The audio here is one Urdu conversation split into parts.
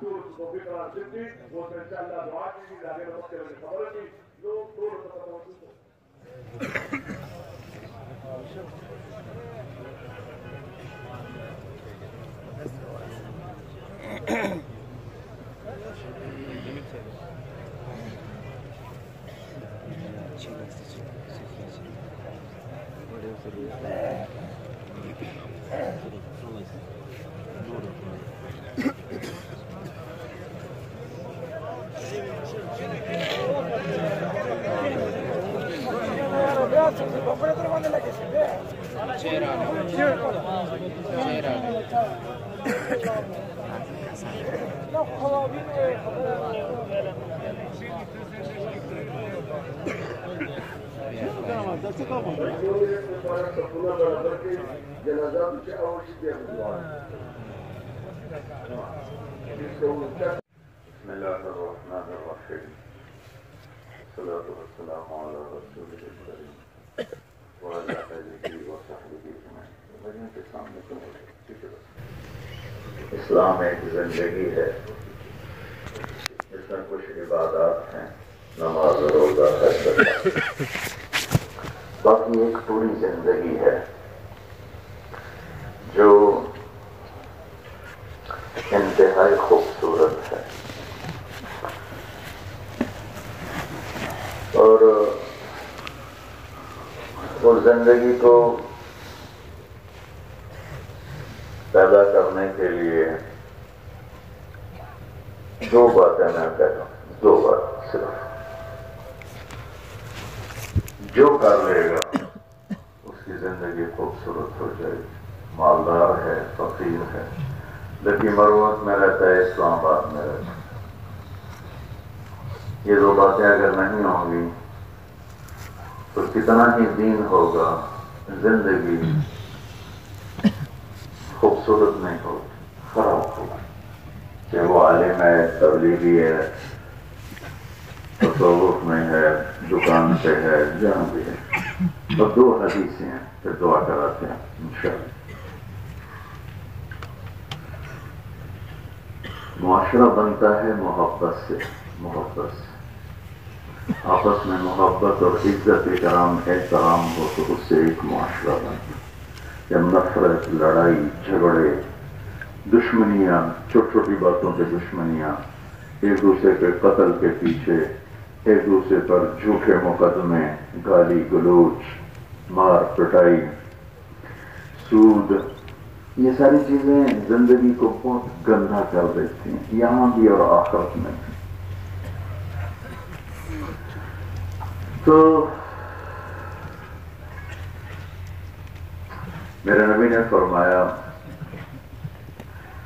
دور توفیق قرار دیتی وہ تو انشاءاللہ دعا کی لاگے وقت میں خبر کی لوگ دور توفیق بسم الله الرحمن الرحيم الصلاة والسلام على رسوله الكريم وعلى آله وصحبه أجمعين. اسلام ایک زندگی ہے جس میں کچھ عبادات ہیں، نماز روزہ حج زکات، باقی ایک پوری زندگی ہے جو انتہائی خوبصورت ہے، اور اس زندگی کو پیدا کرنے کے لیے دو باتیں میں کہتا ہوں، دو بات صرف، جو کر لے گا اس کی زندگی خوبصورت ہو جائے گی، مالدار ہے، فقیر ہے، لیکن مروت میں رہتا ہے، اسلام آباد میں رہتا ہے، یہ دو باتیں اگر نہیں ہوں گی تو کتنا ہی دین ہوگا، زندگی خوبصورت نہیں ہوگی، خراب ہوگی، کہ وہ عالم ہے، تبلیغی ہے، تصوف میں ہے، دکان پہ ہے، جہاں بھی ہے، اور دو حدیثیں ہیں، پھر دعا کراتے ہیں انشاءاللہ۔ معاشرہ بنتا ہے محبت سے، آپس میں محبت اور عزت احترام ہو تو اس سے ایک معاشرہ بنتا ہے۔ جب نفرت، لڑائی، جھگڑے، دشمنیاں، چھوٹی چھوٹی باتوں پہ دشمنیاں، ایک دوسرے کے قتل کے پیچھے، ایک دوسرے پر جھوٹے مقدمے، گالی گلوچ، مار پٹائی، سود، یہ ساری چیزیں زندگی کو بہت گندا کر دیتی ہیں، یہاں بھی اور آخرت میں بھی۔ تو میرے نبی نے فرمایا،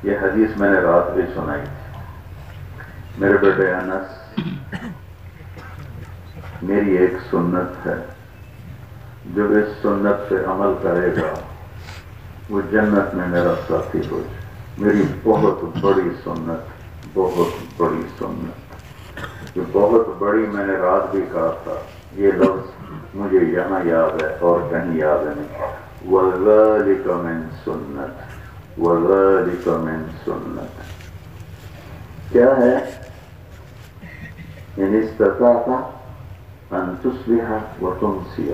یہ حدیث میں نے رات بھی سنائی تھی، میرے بیٹے انس، میری ایک سنت ہے، جو اس سنت پہ عمل کرے گا وہ جنت میں میرا ساتھی ہو جائے۔ میری بہت بڑی سنت، بہت بڑی سنت، جو بہت بڑی، میں نے رات بھی کہا تھا، یہ لفظ مجھے یہاں یاد ہے اور کہیں یاد نہیں، وَذَلِكَ مِن سُنَّتِ، وَذَلِكَ مِن سُنَّتِ، کیا ہے؟ ان استطعت ان تصبح وتمسی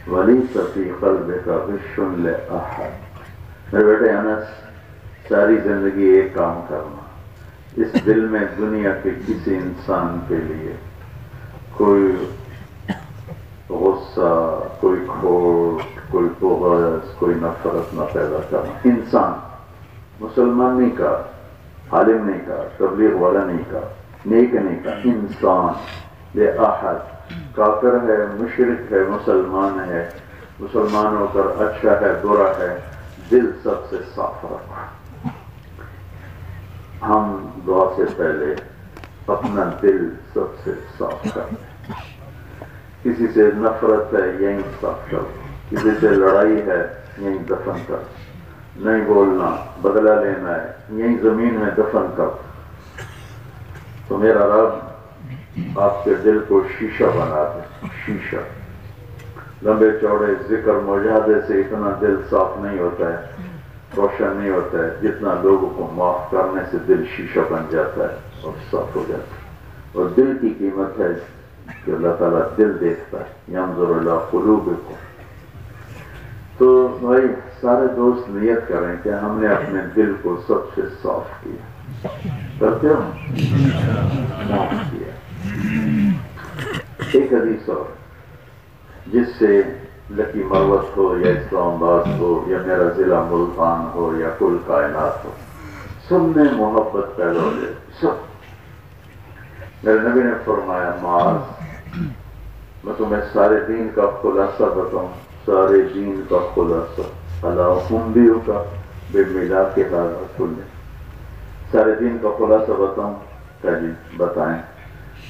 ولیس فی قلبک غش لأحد۔ میرے بیٹے انس، ساری زندگی ایک کام کرنا، اس دل میں دنیا کے کسی انسان کے لیے کوئی غصہ، کوئی کھوٹ، کوئی بغض، کوئی نفرت نہ پیدا کرنا۔ انسان، مسلمان نہیں کہا، عالم نہیں کہا، تبلیغ والا نہیں کہا، نیک نہیں کہا، انسان، لأحد، کافر ہے، مشرک ہے، مسلمان ہے، مسلمان ہو کر اچھا ہے، برا ہے، دل سب سے صاف رکھو۔ ہم دعا سے پہلے اپنا دل سب سے صاف کریں۔ کسی سے نفرت ہے، یہیں صاف کرو، کسی سے لڑائی ہے، یہیں دفن کرو، نہیں بولنا، بدلہ لینا ہے، یہیں زمین میں دفن کرو، تو میرا رب آپ کے دل کو شیشہ بنا دے، شیشہ۔ لمبے چوڑے ذکر مجاہدے سے اتنا دل صاف نہیں ہوتا ہے، روشن نہیں ہوتا ہے جتنا لوگوں کو معاف کرنے سے دل شیشہ بن جاتا ہے اور صاف ہو جاتا ہے. اور دل کی قیمت ہے کہ اللہ تعالیٰ دل دیکھتا ہے. ینظر الی قلوبکم. تو بھائی سارے دوست نیت کریں کہ ہم نے اپنے دل کو سب سے صاف کیا. کرتے ہو؟ معاف کیا. ایک حدیث اور جس سے لکی مروت ہو یا اسلام آباد ہو یا میرا ضلع ملتان ہو یا کل کائنات ہو، سب میں محبت پیدا ہو جائے. سب. میرے نبی نے فرمایا معاذ میں تمہیں سارے دین کا خلاصہ بتاؤں. سارے دین کا خلاصہ اللہ انبیاء کا بے ملا کے حالات کھلے. سارے دین کا خلاصہ بتاؤں. کیا جی بتائیں.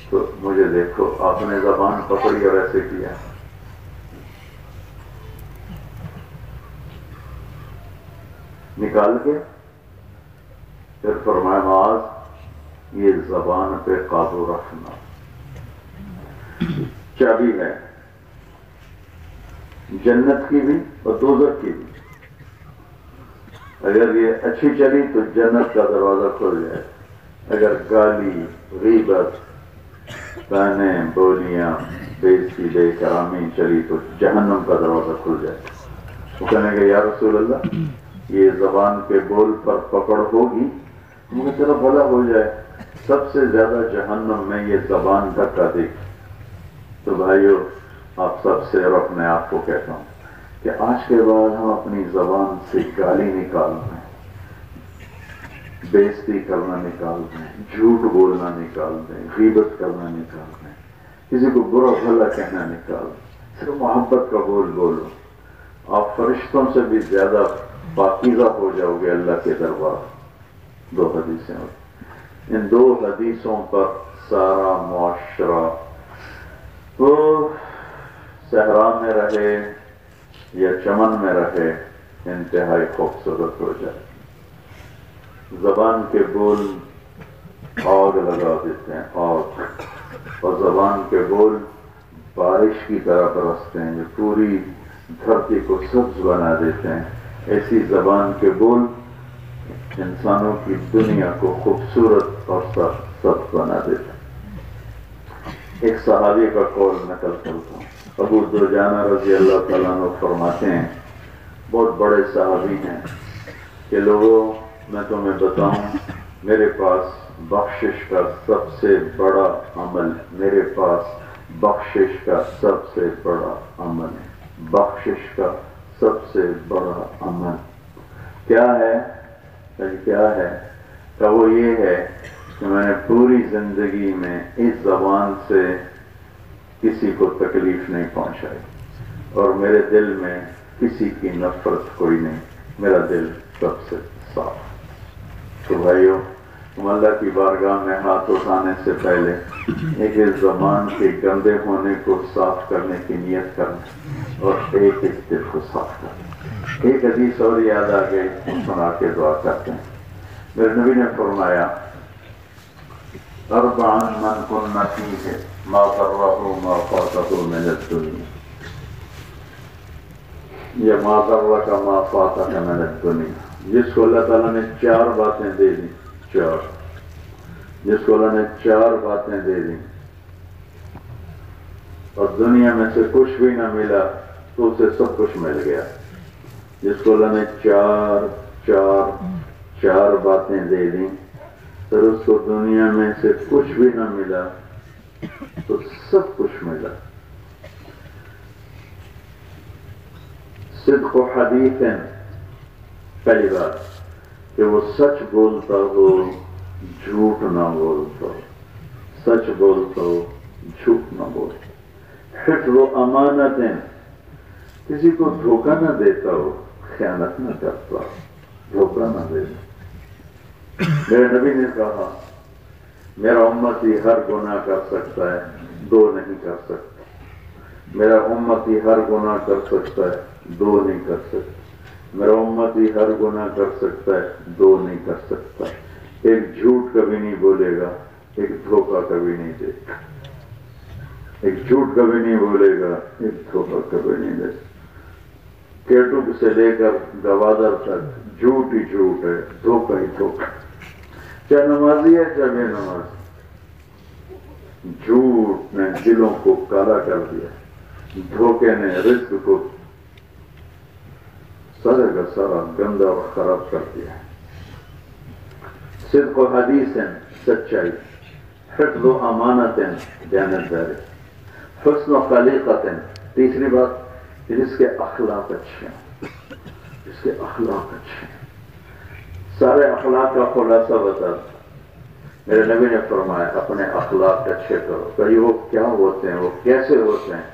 تو مجھے دیکھو آپ نے زبان پکڑی اور ایسے کیا. نکال کے پھر فرمایا معاذ یہ زبان پہ قابو رکھنا چابی ہے جنت کی بھی اور دوزخ کی بھی. اگر یہ اچھی چلی تو جنت کا دروازہ کھل جائے. اگر گالی غیبت تانے بولیاں بےعزتی بے کرامی چلی تو جہنم کا دروازہ کھل جائے. وہ کہنے گے یا رسول اللہ یہ زبان کے بول پر پکڑ ہوگی. مجھے چلو بھلا ہو جائے. سب سے زیادہ جہنم میں یہ زبان دھکا دے گی. تو بھائیو آپ سب سے اور اپنے آپ کو کہتا ہوں کہ آج کے بعد ہم اپنی زبان سے گالی نکال دیں, بے عزتی کرنا نکال دیں, جھوٹ بولنا نکال دیں, غیبت کرنا نکال دیں, کسی کو برا بھلا کہنا نکال دیں, صرف محبت کا بول بولو. آپ فرشتوں سے بھی زیادہ پاکیزہ ہو جاؤ گے اللہ کے دربار. دو حدیثیں ہوتی, ان دو حدیثوں پر سارا معاشرہ وہ صحرا میں رہے یا چمن میں رہے انتہائی خوبصورت ہو جائے. زبان کے بول آگ لگا دیتے ہیں, آگ, اور زبان کے بول بارش کی طرح برستے ہیں جو پوری دھرتی کو سبز بنا دیتے ہیں. ایسی زبان کے بول انسانوں کی دنیا کو خوبصورت اور سبز بنا دیتے ہیں. ایک صحابی کا قول نقل کرتا ہوں. ابو دجانہ رضی اللہ تعالیٰ عنہ فرماتے ہیں, بہت بڑے صحابی ہیں, کہ لوگوں میں تمہیں بتاؤں میرے پاس بخشش کا سب سے بڑا عمل, میرے پاس بخشش کا سب سے بڑا عمل ہے. بخشش کا سب سے بڑا عمل کیا ہے؟ کیا ہے؟ کہ وہ یہ ہے کہ میں نے پوری زندگی میں اس زبان سے کسی کو تکلیف نہیں پہنچائی اور میرے دل میں کسی کی نفرت کوئی نہیں. میرا دل سب سے صاف. تو بھائیو ہم اللہ کی بارگاہ میں ہاتھ اٹھانے سے پہلے ایک اس زبان کے گندے ہونے کو صاف کرنے کی نیت کریں اور ایک دل کو صاف کریں. ایک حدیث اور یاد آ گئی, سنا کے دعا کرتے ہیں. میرے نبی نے فرمایا اربعاً من کن فیہ ما ضرہ ما فاتہ من الدنیا, یا ما ضرک ما فاتہ من الدنیا. جس کو اللہ تعالیٰ نے 4 باتیں دے دی, 4, جس کو اللہ نے 4 باتیں دے دی اور دنیا میں سے کچھ بھی نہ ملا تو اسے سب کچھ مل گیا. جس کو اللہ نے 4 باتیں دے دی پھر اس کو دنیا میں سے کچھ بھی نہ ملا تو سب کچھ ملا. صدق و حدیث, پہلی بات کہ وہ سچ بولتا ہو جھوٹ نہ بولتا ہو, سچ بولتا ہو جھوٹ نہ بولتا. حفظ و امانتیں, کسی کو دھوکہ نہ دیتا ہو, خیانت نہ کرتا ہو, دھوکہ نہ دیتا. میرے نبی نے کہا میرا امتی ہر گناہ کر سکتا ہے, 2 نہیں کر سکتا. میرا امتی ہر گناہ کر سکتا ہے, 2 نہیں کر سکتا. میرا امتی ہر گناہ کر سکتا ہے, 2 نہیں کر سکتا. ایک جھوٹ کبھی نہیں بولے گا, ایک دھوکہ کبھی نہیں دے گا. ایک جھوٹ کبھی نہیں بولے گا, ایک دھوکہ کبھی نہیں دے گا. کیٹوب سے لے کر گوادر تک جھوٹ ہی جھوٹ ہے، دھوکہ ہی دھوکہ، چاہے نمازی ہے چاہے بے نمازی، جھوٹ نے دلوں کو کالا کر دیا، دھوکے نے رزق کو سارے کا سارا گندا اور خراب کر دیا۔ صدق و حدیث سچائی، حفظ و امانت دیانتداری، حسن و خلیقت، تیسری بات جس کے اخلاق اچھے ہیں، جس کے اخلاق اچھے ہیں۔ سارے اخلاق کا خلاصہ بتا، میرے نبی نے فرمایا اپنے اخلاق اچھے کرو۔ کہ وہ کیا ہوتے ہیں، وہ کیسے ہوتے ہیں؟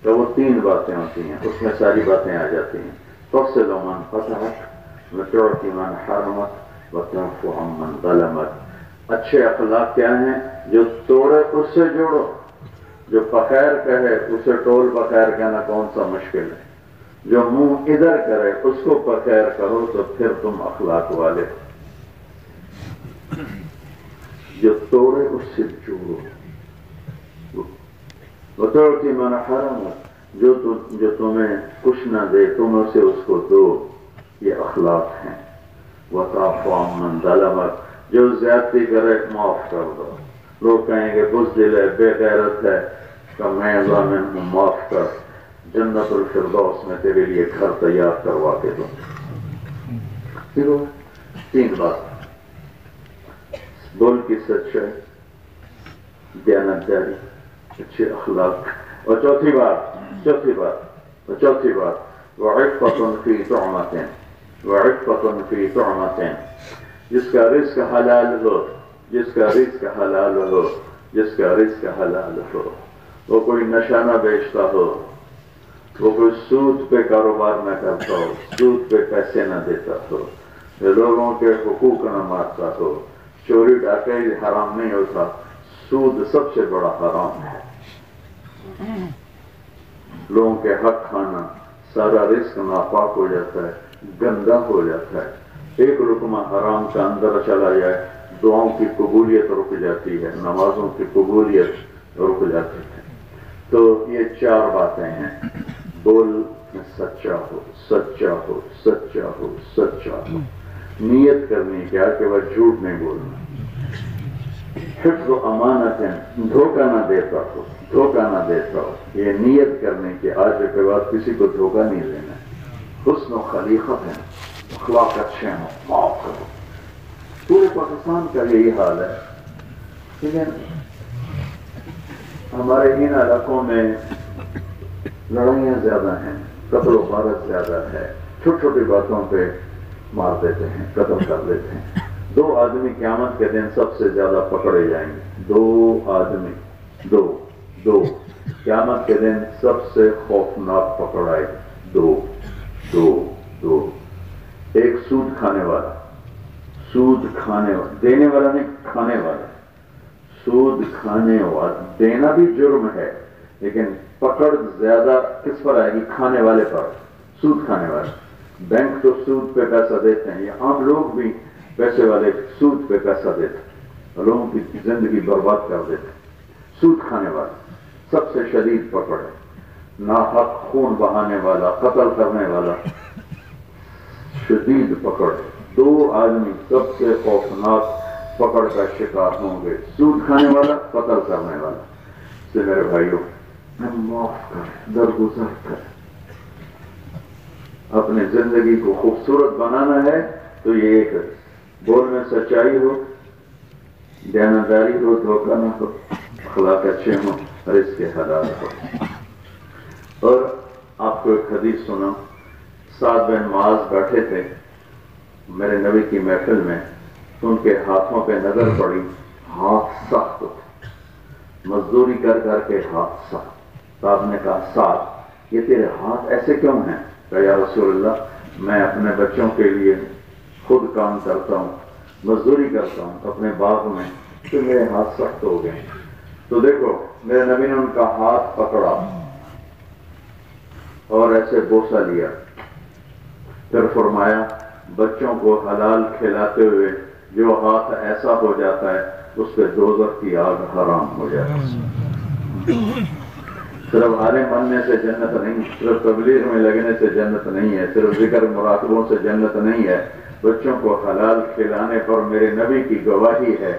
تو وہ تین باتیں ہوتی ہیں، اس میں ساری باتیں آ جاتی ہیں۔ تفصل من فتحت وتعطی من حرمت وتعفو عن من ظلمت۔ اچھے اخلاق کیا ہیں؟ جو توڑے اس سے جوڑو، جو بخیر کہے اسے ٹول بخیر کہنا کون سا مشکل ہے، جو منہ ادھر کرے اس کو بخیر کرو تو پھر تم اخلاق والے، جو توڑے اس سے جوڑو۔ وتعطی من حرمت، جو تمہیں کچھ نہ دے تم اسے اس کو دو، یہ اخلاق ہیں۔ وتعفو عن من ظلمت، جو زیادتی کرے معاف کر دو۔ لوگ کہیں گے بزدل ہے، بے غیرت ہے، کہ میں ضامن ہوں، معاف کر، جنت الفردوس میں تیرے لیے گھر تیار کروا کے دوں۔ تین بات، بول کی سچائی، دیانتداری، اچھے اخلاق، اور چوتھی بات وعفۃ فی طعمۃ، وعفۃ فی طعمۃ، جس کا رزق حلال ہو، جس کا رزق حلال ہو، جس کا رزق حلال ہو، وہ کوئی نشہ نہ بیچتا ہو، وہ کوئی سود پہ کاروبار نہ کرتا ہو، سود پہ پیسے نہ دیتا ہو، لوگوں کے حقوق نہ مارتا ہو، چوری ڈاکہ حرام نہیں ہوتا، سود سب سے بڑا حرام ہے۔ لوگوں کے حق کھانا، سارا رزق ناپاک ہو جاتا ہے، گندا ہو جاتا ہے۔ ایک لقمہ حرام کا اندر چلا جائے، دعاؤں کی قبولیت رک جاتی ہے، نمازوں کی قبولیت رک جاتی ہے۔ تو یہ چار باتیں ہیں، بول میں سچا ہو، سچا ہو، سچا ہو، سچا ہو، نیت کرنی کیا کہ وہ جھوٹ نہیں بولنا، حفظ و امانت ہے، دھوکہ نہ دیتا ہو، دھوکہ نہ دیتا ہو، یہ نیت کرنے کی آج کے بعد کسی کو دھوکہ نہیں دینا ہے۔ حسن و خلیقت ہے، اخلاق اچھے ہوں، معاف کرو۔ پورے پاکستان کا یہی حال ہے، ٹھیک ہے؟ ہمارے ان علاقوں میں لڑائیاں زیادہ ہیں، قتل و غارت زیادہ ہے، چھوٹی چھوٹی باتوں پہ مار دیتے ہیں، قتل کر دیتے ہیں۔ دو آدمی قیامت کے دن سب سے زیادہ پکڑے جائیں گے، دو آدمی، دو قیامت کے دن سب سے خوفناک پکڑائے، دو۔ ایک سود کھانے والا، سود کھانے والا، دینے والا نہیں، کھانے والا، سود کھانے والا، دینا بھی جرم ہے لیکن پکڑ زیادہ کس پر آئے گی؟ کھانے والے پر، سود کھانے والے۔ بینک تو سود پہ پیسہ دیتے ہیں، یہ عام لوگ بھی پیسے والے سود پہ پیسہ دیتے ہیں، لوگوں کی زندگی برباد کر دیتے ہیں۔ سود کھانے والا سب سے شدید پکڑ ہے، ناحق خون بہانے والا، قتل کرنے والا، شدید پکڑ۔ دو آدمی سب سے خوفناک پکڑ کا شکار ہوں گے، سود کھانے والا، قتل کرنے والا۔ اس سے میرے بھائیوں، معاف کر، درگزر کر، اپنی زندگی کو خوبصورت بنانا ہے تو یہ ایک بول میں سچائی ہو، دیانتداری ہو، دھوکہ نہ ہو، اخلاق اچھے ہوں، رزق حلال ہو۔ اور آپ کو ایک حدیث سنا، سعد بن معاذ بیٹھے تھے میرے نبی کی محفل میں، تو ان کے ہاتھوں پہ نظر پڑی، ہاتھ سخت تھے، مزدوری کر کر کے ہاتھ سخت۔ صاحب نے کہا سعد، یہ تیرے ہاتھ ایسے کیوں ہیں؟ کہا یا رسول اللہ، میں اپنے بچوں کے لیے خود کام کرتا ہوں، مزدوری کرتا ہوں اپنے باغ میں، تو میرے ہاتھ سخت ہو گئے۔ تو دیکھو میرے نبی نے ان کا ہاتھ پکڑا اور ایسے بوسہ لیا، پھر فرمایا بچوں کو حلال کھلاتے ہوئے جو ہاتھ ایسا ہو جاتا ہے اس پہ دوزخ کی آگ حرام ہو جاتی ہے۔ صرف عالم بننے سے جنت نہیں، صرف تبلیغ میں لگنے سے جنت نہیں ہے، صرف ذکر مراقبوں سے جنت نہیں ہے، بچوں کو حلال کھلانے پر میرے نبی کی گواہی ہے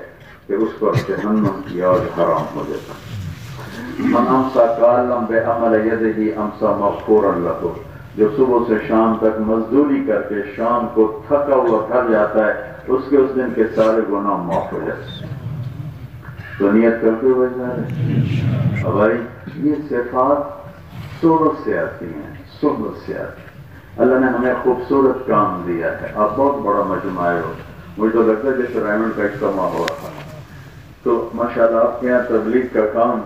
کہ اس پر جہنم کی آگ حرام ہو جاتا ہے۔ من امسا کالم بعمل یدہ امسا مغفورا لہ، جو صبح سے شام تک مزدوری کر کے شام کو تھکا ہوا گھر جاتا ہے، اس کے اس دن کے سارے گناہ معاف ہو جاتے ہیں۔ تو نیت کرتے ہوئے جا رہے ہیں بھائی، یہ صفات صورت سے آتی ہیں، صحبت سے آتی ہیں۔ اللہ نے ہمیں خوبصورت کام دیا ہے، آپ بہت بڑا مجمع ہو، مجھے تو لگتا ہے جیسے ریمنڈ کا اجتماع ہو رہا ہے، تو ماشاءاللہ آپ کے یہاں تبلیغ کا کام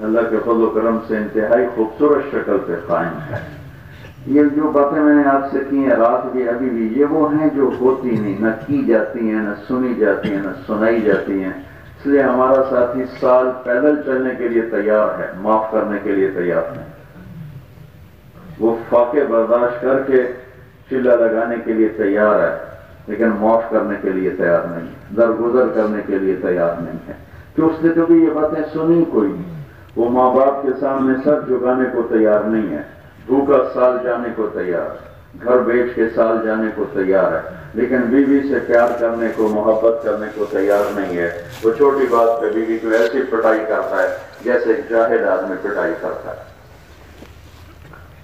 اللہ کے فضل و کرم سے انتہائی خوبصورت شکل پہ قائم ہے۔ یہ جو باتیں میں نے آپ سے کی ہیں رات بھی ابھی بھی، یہ وہ ہیں جو ہوتی نہیں، نہ کی جاتی ہیں، نہ سنی جاتی ہیں، نہ سنائی جاتی ہیں۔ اس لیے ہمارا ساتھی سال پیدل چلنے کے لیے تیار ہے، معاف کرنے کے لیے تیار نہیں۔ وہ فاقے برداشت کر کے چلہ لگانے کے لیے تیار ہے، لیکن معاف کرنے کے لیے تیار نہیں ہے، درگزر کرنے کے لیے تیار نہیں ہے، کہ اس نے کبھی یہ باتیں سنی کوئی نہیں۔ وہ ماں باپ کے سامنے سر جھکانے کو تیار نہیں ہے، بھوکا سال جانے کو تیار ہے، گھر بیچ کے سال جانے کو تیار ہے، لیکن بیوی سے پیار کرنے کو، محبت کرنے کو تیار نہیں ہے۔ وہ چھوٹی بات پہ بیوی کو ایسی پٹائی کرتا ہے جیسے ایک جاہل آدمی پٹائی کرتا ہے۔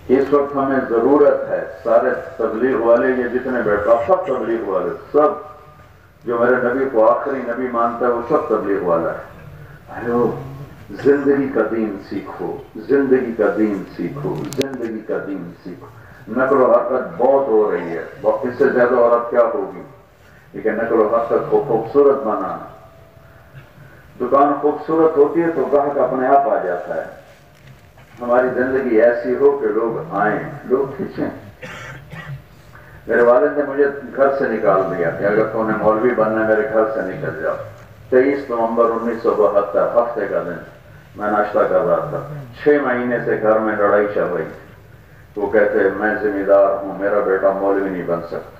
اس وقت ہمیں ضرورت ہے، سارے تبلیغ والے یہ جتنے بیٹھا، سب تبلیغ والے، سب جو میرے نبی کو آخری نبی مانتا ہے وہ سب تبلیغ والا ہے۔ ہلو، زندگی کا دین سیکھو، زندگی کا دین سیکھو، زندگی کا دین سیکھو۔ نقل و حرکت بہت ہو رہی ہے، اس سے زیادہ عورت کیا ہوگی، لیکن نقل و حرکت کو خوبصورت بنانا۔ دکان خوبصورت ہوتی ہے تو گاہک اپنے آپ آ جاتا ہے۔ ہماری زندگی ایسی ہو کہ لوگ آئیں، لوگ کھینچیں۔ میرے والد نے مجھے گھر سے نکال دیا کہ اگر تو نے مولوی بننا ہے میرے گھر سے نکل جاؤ۔ 23 نومبر 1972 ہفتے کا دن، میں ناشتہ کر رہا تھا، 6 مہینے سے گھر میں لڑائی چل رہی تھی۔ وہ کہتے میں ذمہ دار ہوں، میرا بیٹا مولوی نہیں بن سکتا،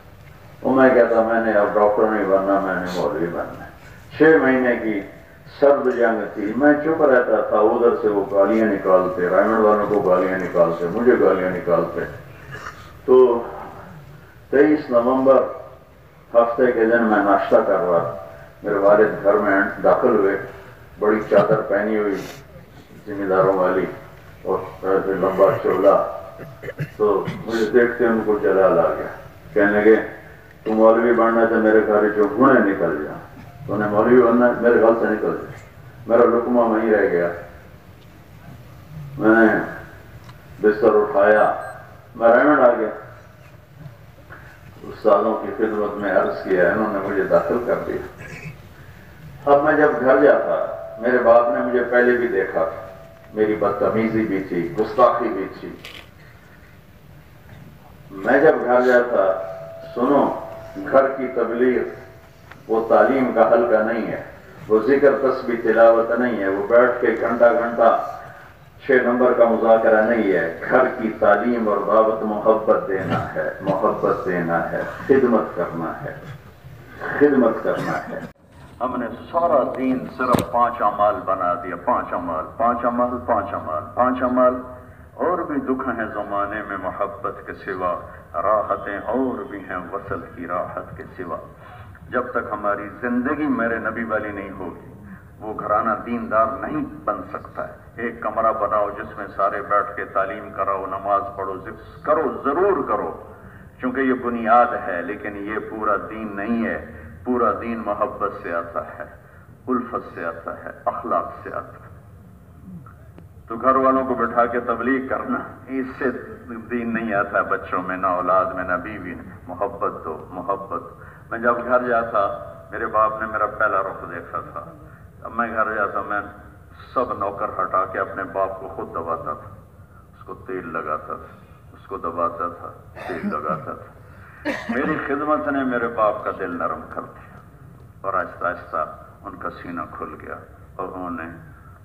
اور میں کہتا میں نے اب ڈاکٹر نہیں بننا، میں نے مولوی بننا ہے۔ 6 مہینے کی سرد جنگ تھی، میں چپ رہتا تھا، ادھر سے وہ گالیاں نکالتے، رائمنڈ والوں کو گالیاں نکالتے، مجھے گالیاں نکالتے۔ تو 23 نومبر ہفتے کے دن میں ناشتہ کر رہا تھا، میرے والد گھر میں داخل ہوئے، بڑی چادر پہنی ہوئی ذمہ داروں والی اور لمبا چولا، تو مجھے دیکھتے ان کو جلال آ گیا، کہنے لگے تو مولوی بننا تھا، میرے گھر جو گھوڑے نکل جا، تو نے مولوی بننا میرے گھر سے نکل جا۔ میرا لقمہ وہیں رہ گیا، میں نے بستر اٹھایا، میں ریمنڈ آ گیا، استادوں کی خدمت میں عرض کیا، انہوں نے مجھے داخل کر دیا۔ اب میں جب گھر جاتا، میرے باپ نے مجھے پہلے بھی دیکھا تھا، میری بدتمیزی بھی تھی، گستاخی بھی تھی۔ میں جب گھر جاتا، سنو، گھر کی تبلیغ وہ تعلیم کا حلقہ نہیں ہے، وہ ذکر تسبیح تلاوت نہیں ہے، وہ بیٹھ کے گھنٹہ گھنٹہ 6 نمبر کا مذاکرہ نہیں ہے۔ گھر کی تعلیم اور دعوت محبت دینا ہے، محبت دینا ہے، خدمت کرنا ہے، خدمت کرنا ہے۔ ہم نے سارا دین صرف 5 اعمال بنا دیا، 5 اعمال، 5 اعمال، 5 اعمال، 5 اعمال۔ اور بھی دکھ ہیں زمانے میں محبت کے سوا، راحتیں اور بھی ہیں وصل کی راحت کے سوا۔ جب تک ہماری زندگی میرے نبی والی نہیں ہوگی، وہ گھرانہ دیندار نہیں بن سکتا ہے۔ ایک کمرہ بناؤ جس میں سارے بیٹھ کے تعلیم کراؤ، نماز پڑھو، ذکر کرو، ضرور کرو، چونکہ یہ بنیاد ہے، لیکن یہ پورا دین نہیں ہے۔ پورا دین محبت سے آتا ہے، الفت سے آتا ہے، اخلاق سے آتا ہے۔ تو گھر والوں کو بٹھا کے تبلیغ کرنا، اس سے دین نہیں آتا، بچوں میں نہ اولاد میں نہ بیوی میں۔ محبت دو، محبت۔ میں جب گھر جاتا، میرے باپ نے میرا پہلا رخ دیکھا تھا، اب میں گھر جاتا، میں سب نوکر ہٹا کے اپنے باپ کو خود دباتا تھا، اس کو تیل لگاتا تھا، اس کو دباتا تھا، تیل لگاتا تھا۔ میری خدمت نے میرے باپ کا دل نرم کر دیا، اور آہستہ آہستہ ان کا سینہ کھل گیا، اور انہوں نے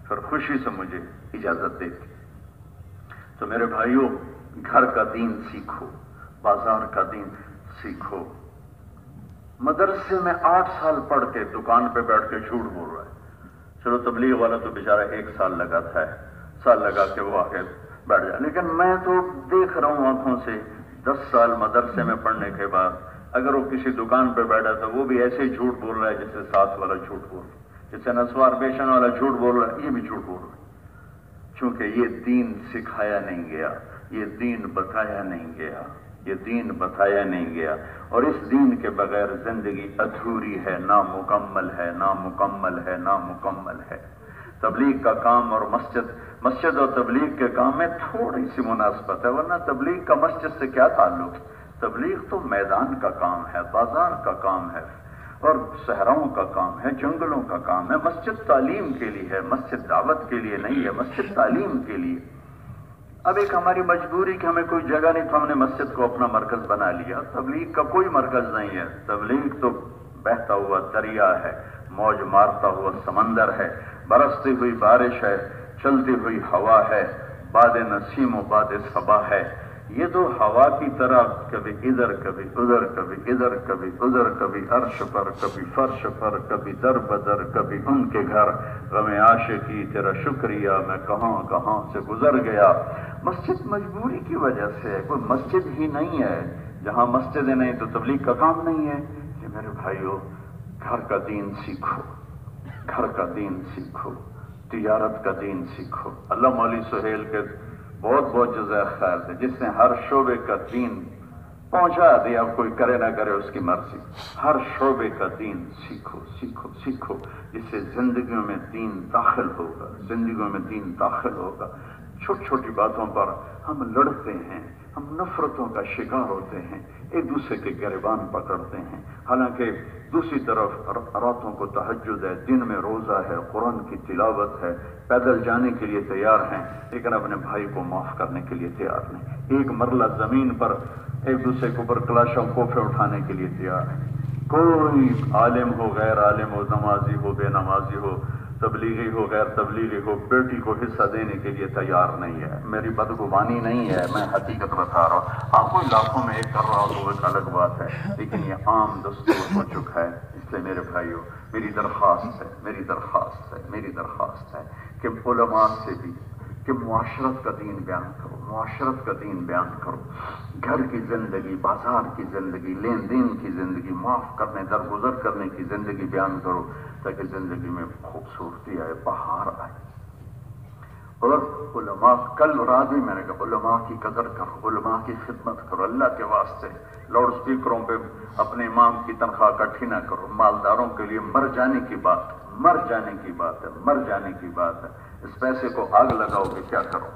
پھر خوشی سے مجھے اجازت دی۔ تو میرے بھائیوں، گھر کا دین سیکھو، بازار کا دین سیکھو۔ مدرسے میں 8 سال پڑھ کے دکان پہ بیٹھ کے جھوٹ بول رہا ہے، چلو تبلیغ والا تو بیچارہ 1 سال لگاتا ہے، سال لگا کے وہ آگے بیٹھ جائے. لیکن میں تو دیکھ رہا ہوں آنکھوں سے 10 سال مدرسے میں پڑھنے کے بعد اگر وہ کسی دکان پہ بیٹھا تو وہ بھی ایسے ہی جھوٹ بول رہا ہے جیسے ساتھ والا جھوٹ بول رہا ہے، جیسے نسوار بیچنے والا جھوٹ بول رہا ہے، یہ بھی جھوٹ بول رہا ہے. چونکہ یہ دین سکھایا نہیں گیا، یہ دین بتایا نہیں گیا، یہ دین بتایا نہیں گیا. اور اس دین کے بغیر زندگی ادھوری ہے، نامکمل ہے، نامکمل ہے، نامکمل ہے. تبلیغ کا کام اور مسجد اور تبلیغ کے کام میں تھوڑی سی مناسبت ہے، ورنہ تبلیغ کا مسجد سے کیا تعلق؟ تبلیغ تو میدان کا کام ہے، بازار کا کام ہے، اور صحراؤں کا کام ہے، جنگلوں کا کام ہے. مسجد تعلیم کے لیے ہے، مسجد دعوت کے لیے نہیں ہے، مسجد تعلیم کے لیے. اب ایک ہماری مجبوری کہ ہمیں کوئی جگہ نہیں تو ہم نے مسجد کو اپنا مرکز بنا لیا. تبلیغ کا کوئی مرکز نہیں ہے. تبلیغ تو بہتا ہوا دریا ہے، موج مارتا ہوا سمندر ہے، برستی ہوئی بارش ہے، چلتی ہوئی ہوا ہے، باد نسیم و باد صبا ہے. یہ تو ہوا کی طرح کبھی ادھر کبھی ادھر، کبھی ادھر کبھی ادھر، کبھی عرش پر کبھی فرش پر، کبھی در بدر کبھی ان کے گھر. غم عاشقی تیرا شکریہ میں کہاں کہاں سے گزر گیا. مسجد مجبوری کی وجہ سے ہے، کوئی مسجد ہی نہیں ہے. جہاں مسجدیں نہیں تو تبلیغ کا کام نہیں ہے. کہ میرے بھائیو، گھر کا دین سیکھو، گھر کا دین سیکھو، تجارت کا دین سیکھو. اللہ مولی سہیل کے بہت بہت جزائے خیر تھے، جس نے ہر شعبے کا دین پہنچا دیا. اب کوئی کرے نہ کرے اس کی مرضی. ہر شعبے کا دین سیکھو سیکھو سیکھو، جس سے زندگیوں میں دین داخل ہوگا، زندگیوں میں دین داخل ہوگا. چھوٹی چھوٹی باتوں پر ہم لڑتے ہیں، ہم نفرتوں کا شکار ہوتے ہیں، ایک دوسرے کے گریبان پکڑتے ہیں. حالانکہ دوسری طرف راتوں کو تہجد ہے، دن میں روزہ ہے، قرآن کی تلاوت ہے، پیدل جانے کے لیے تیار ہیں، لیکن اپنے بھائی کو معاف کرنے کے لیے تیار نہیں. ایک مرلہ زمین پر ایک دوسرے کے اوپر کلاشوں کوفے اٹھانے کے لیے تیار ہے. کوئی عالم ہو، غیر عالم ہو، نمازی ہو، بے نمازی ہو، تبلیغی ہو، غیر تبلیغی ہو، بیٹی کو حصہ دینے کے لیے تیار نہیں ہے. میری بدگمانی نہیں ہے، میں حقیقت بتا رہا ہوں. آپ کوئی لاکھوں میں ایک کر رہا ہو تو ایک الگ بات ہے، لیکن یہ عام دستور ہو چکا ہے. اس لیے میرے بھائیوں، میری درخواست ہے، میری درخواست ہے، میری درخواست ہے کہ علماء سے بھی کہ معاشرت کا دین بیان کرو، معاشرت کا دین بیان کرو. گھر کی زندگی، بازار کی زندگی، لین دین کی زندگی، معاف کرنے، درگزر کرنے کی زندگی بیان کرو، تاکہ زندگی میں خوبصورتی آئے، بہار آئے. اور علماء، کل رات بھی میں نے کہا علماء کی قدر کرو، علماء کی خدمت کرو. اللہ کے واسطے لاؤڈ سپیکروں پہ اپنے امام کی تنخواہ اکٹھی نہ کرو. مالداروں کے لیے مر جانے کی بات، مر جانے کی بات ہے، مر جانے کی بات ہے. اس پیسے کو آگ لگاؤ گے کیا کرو؟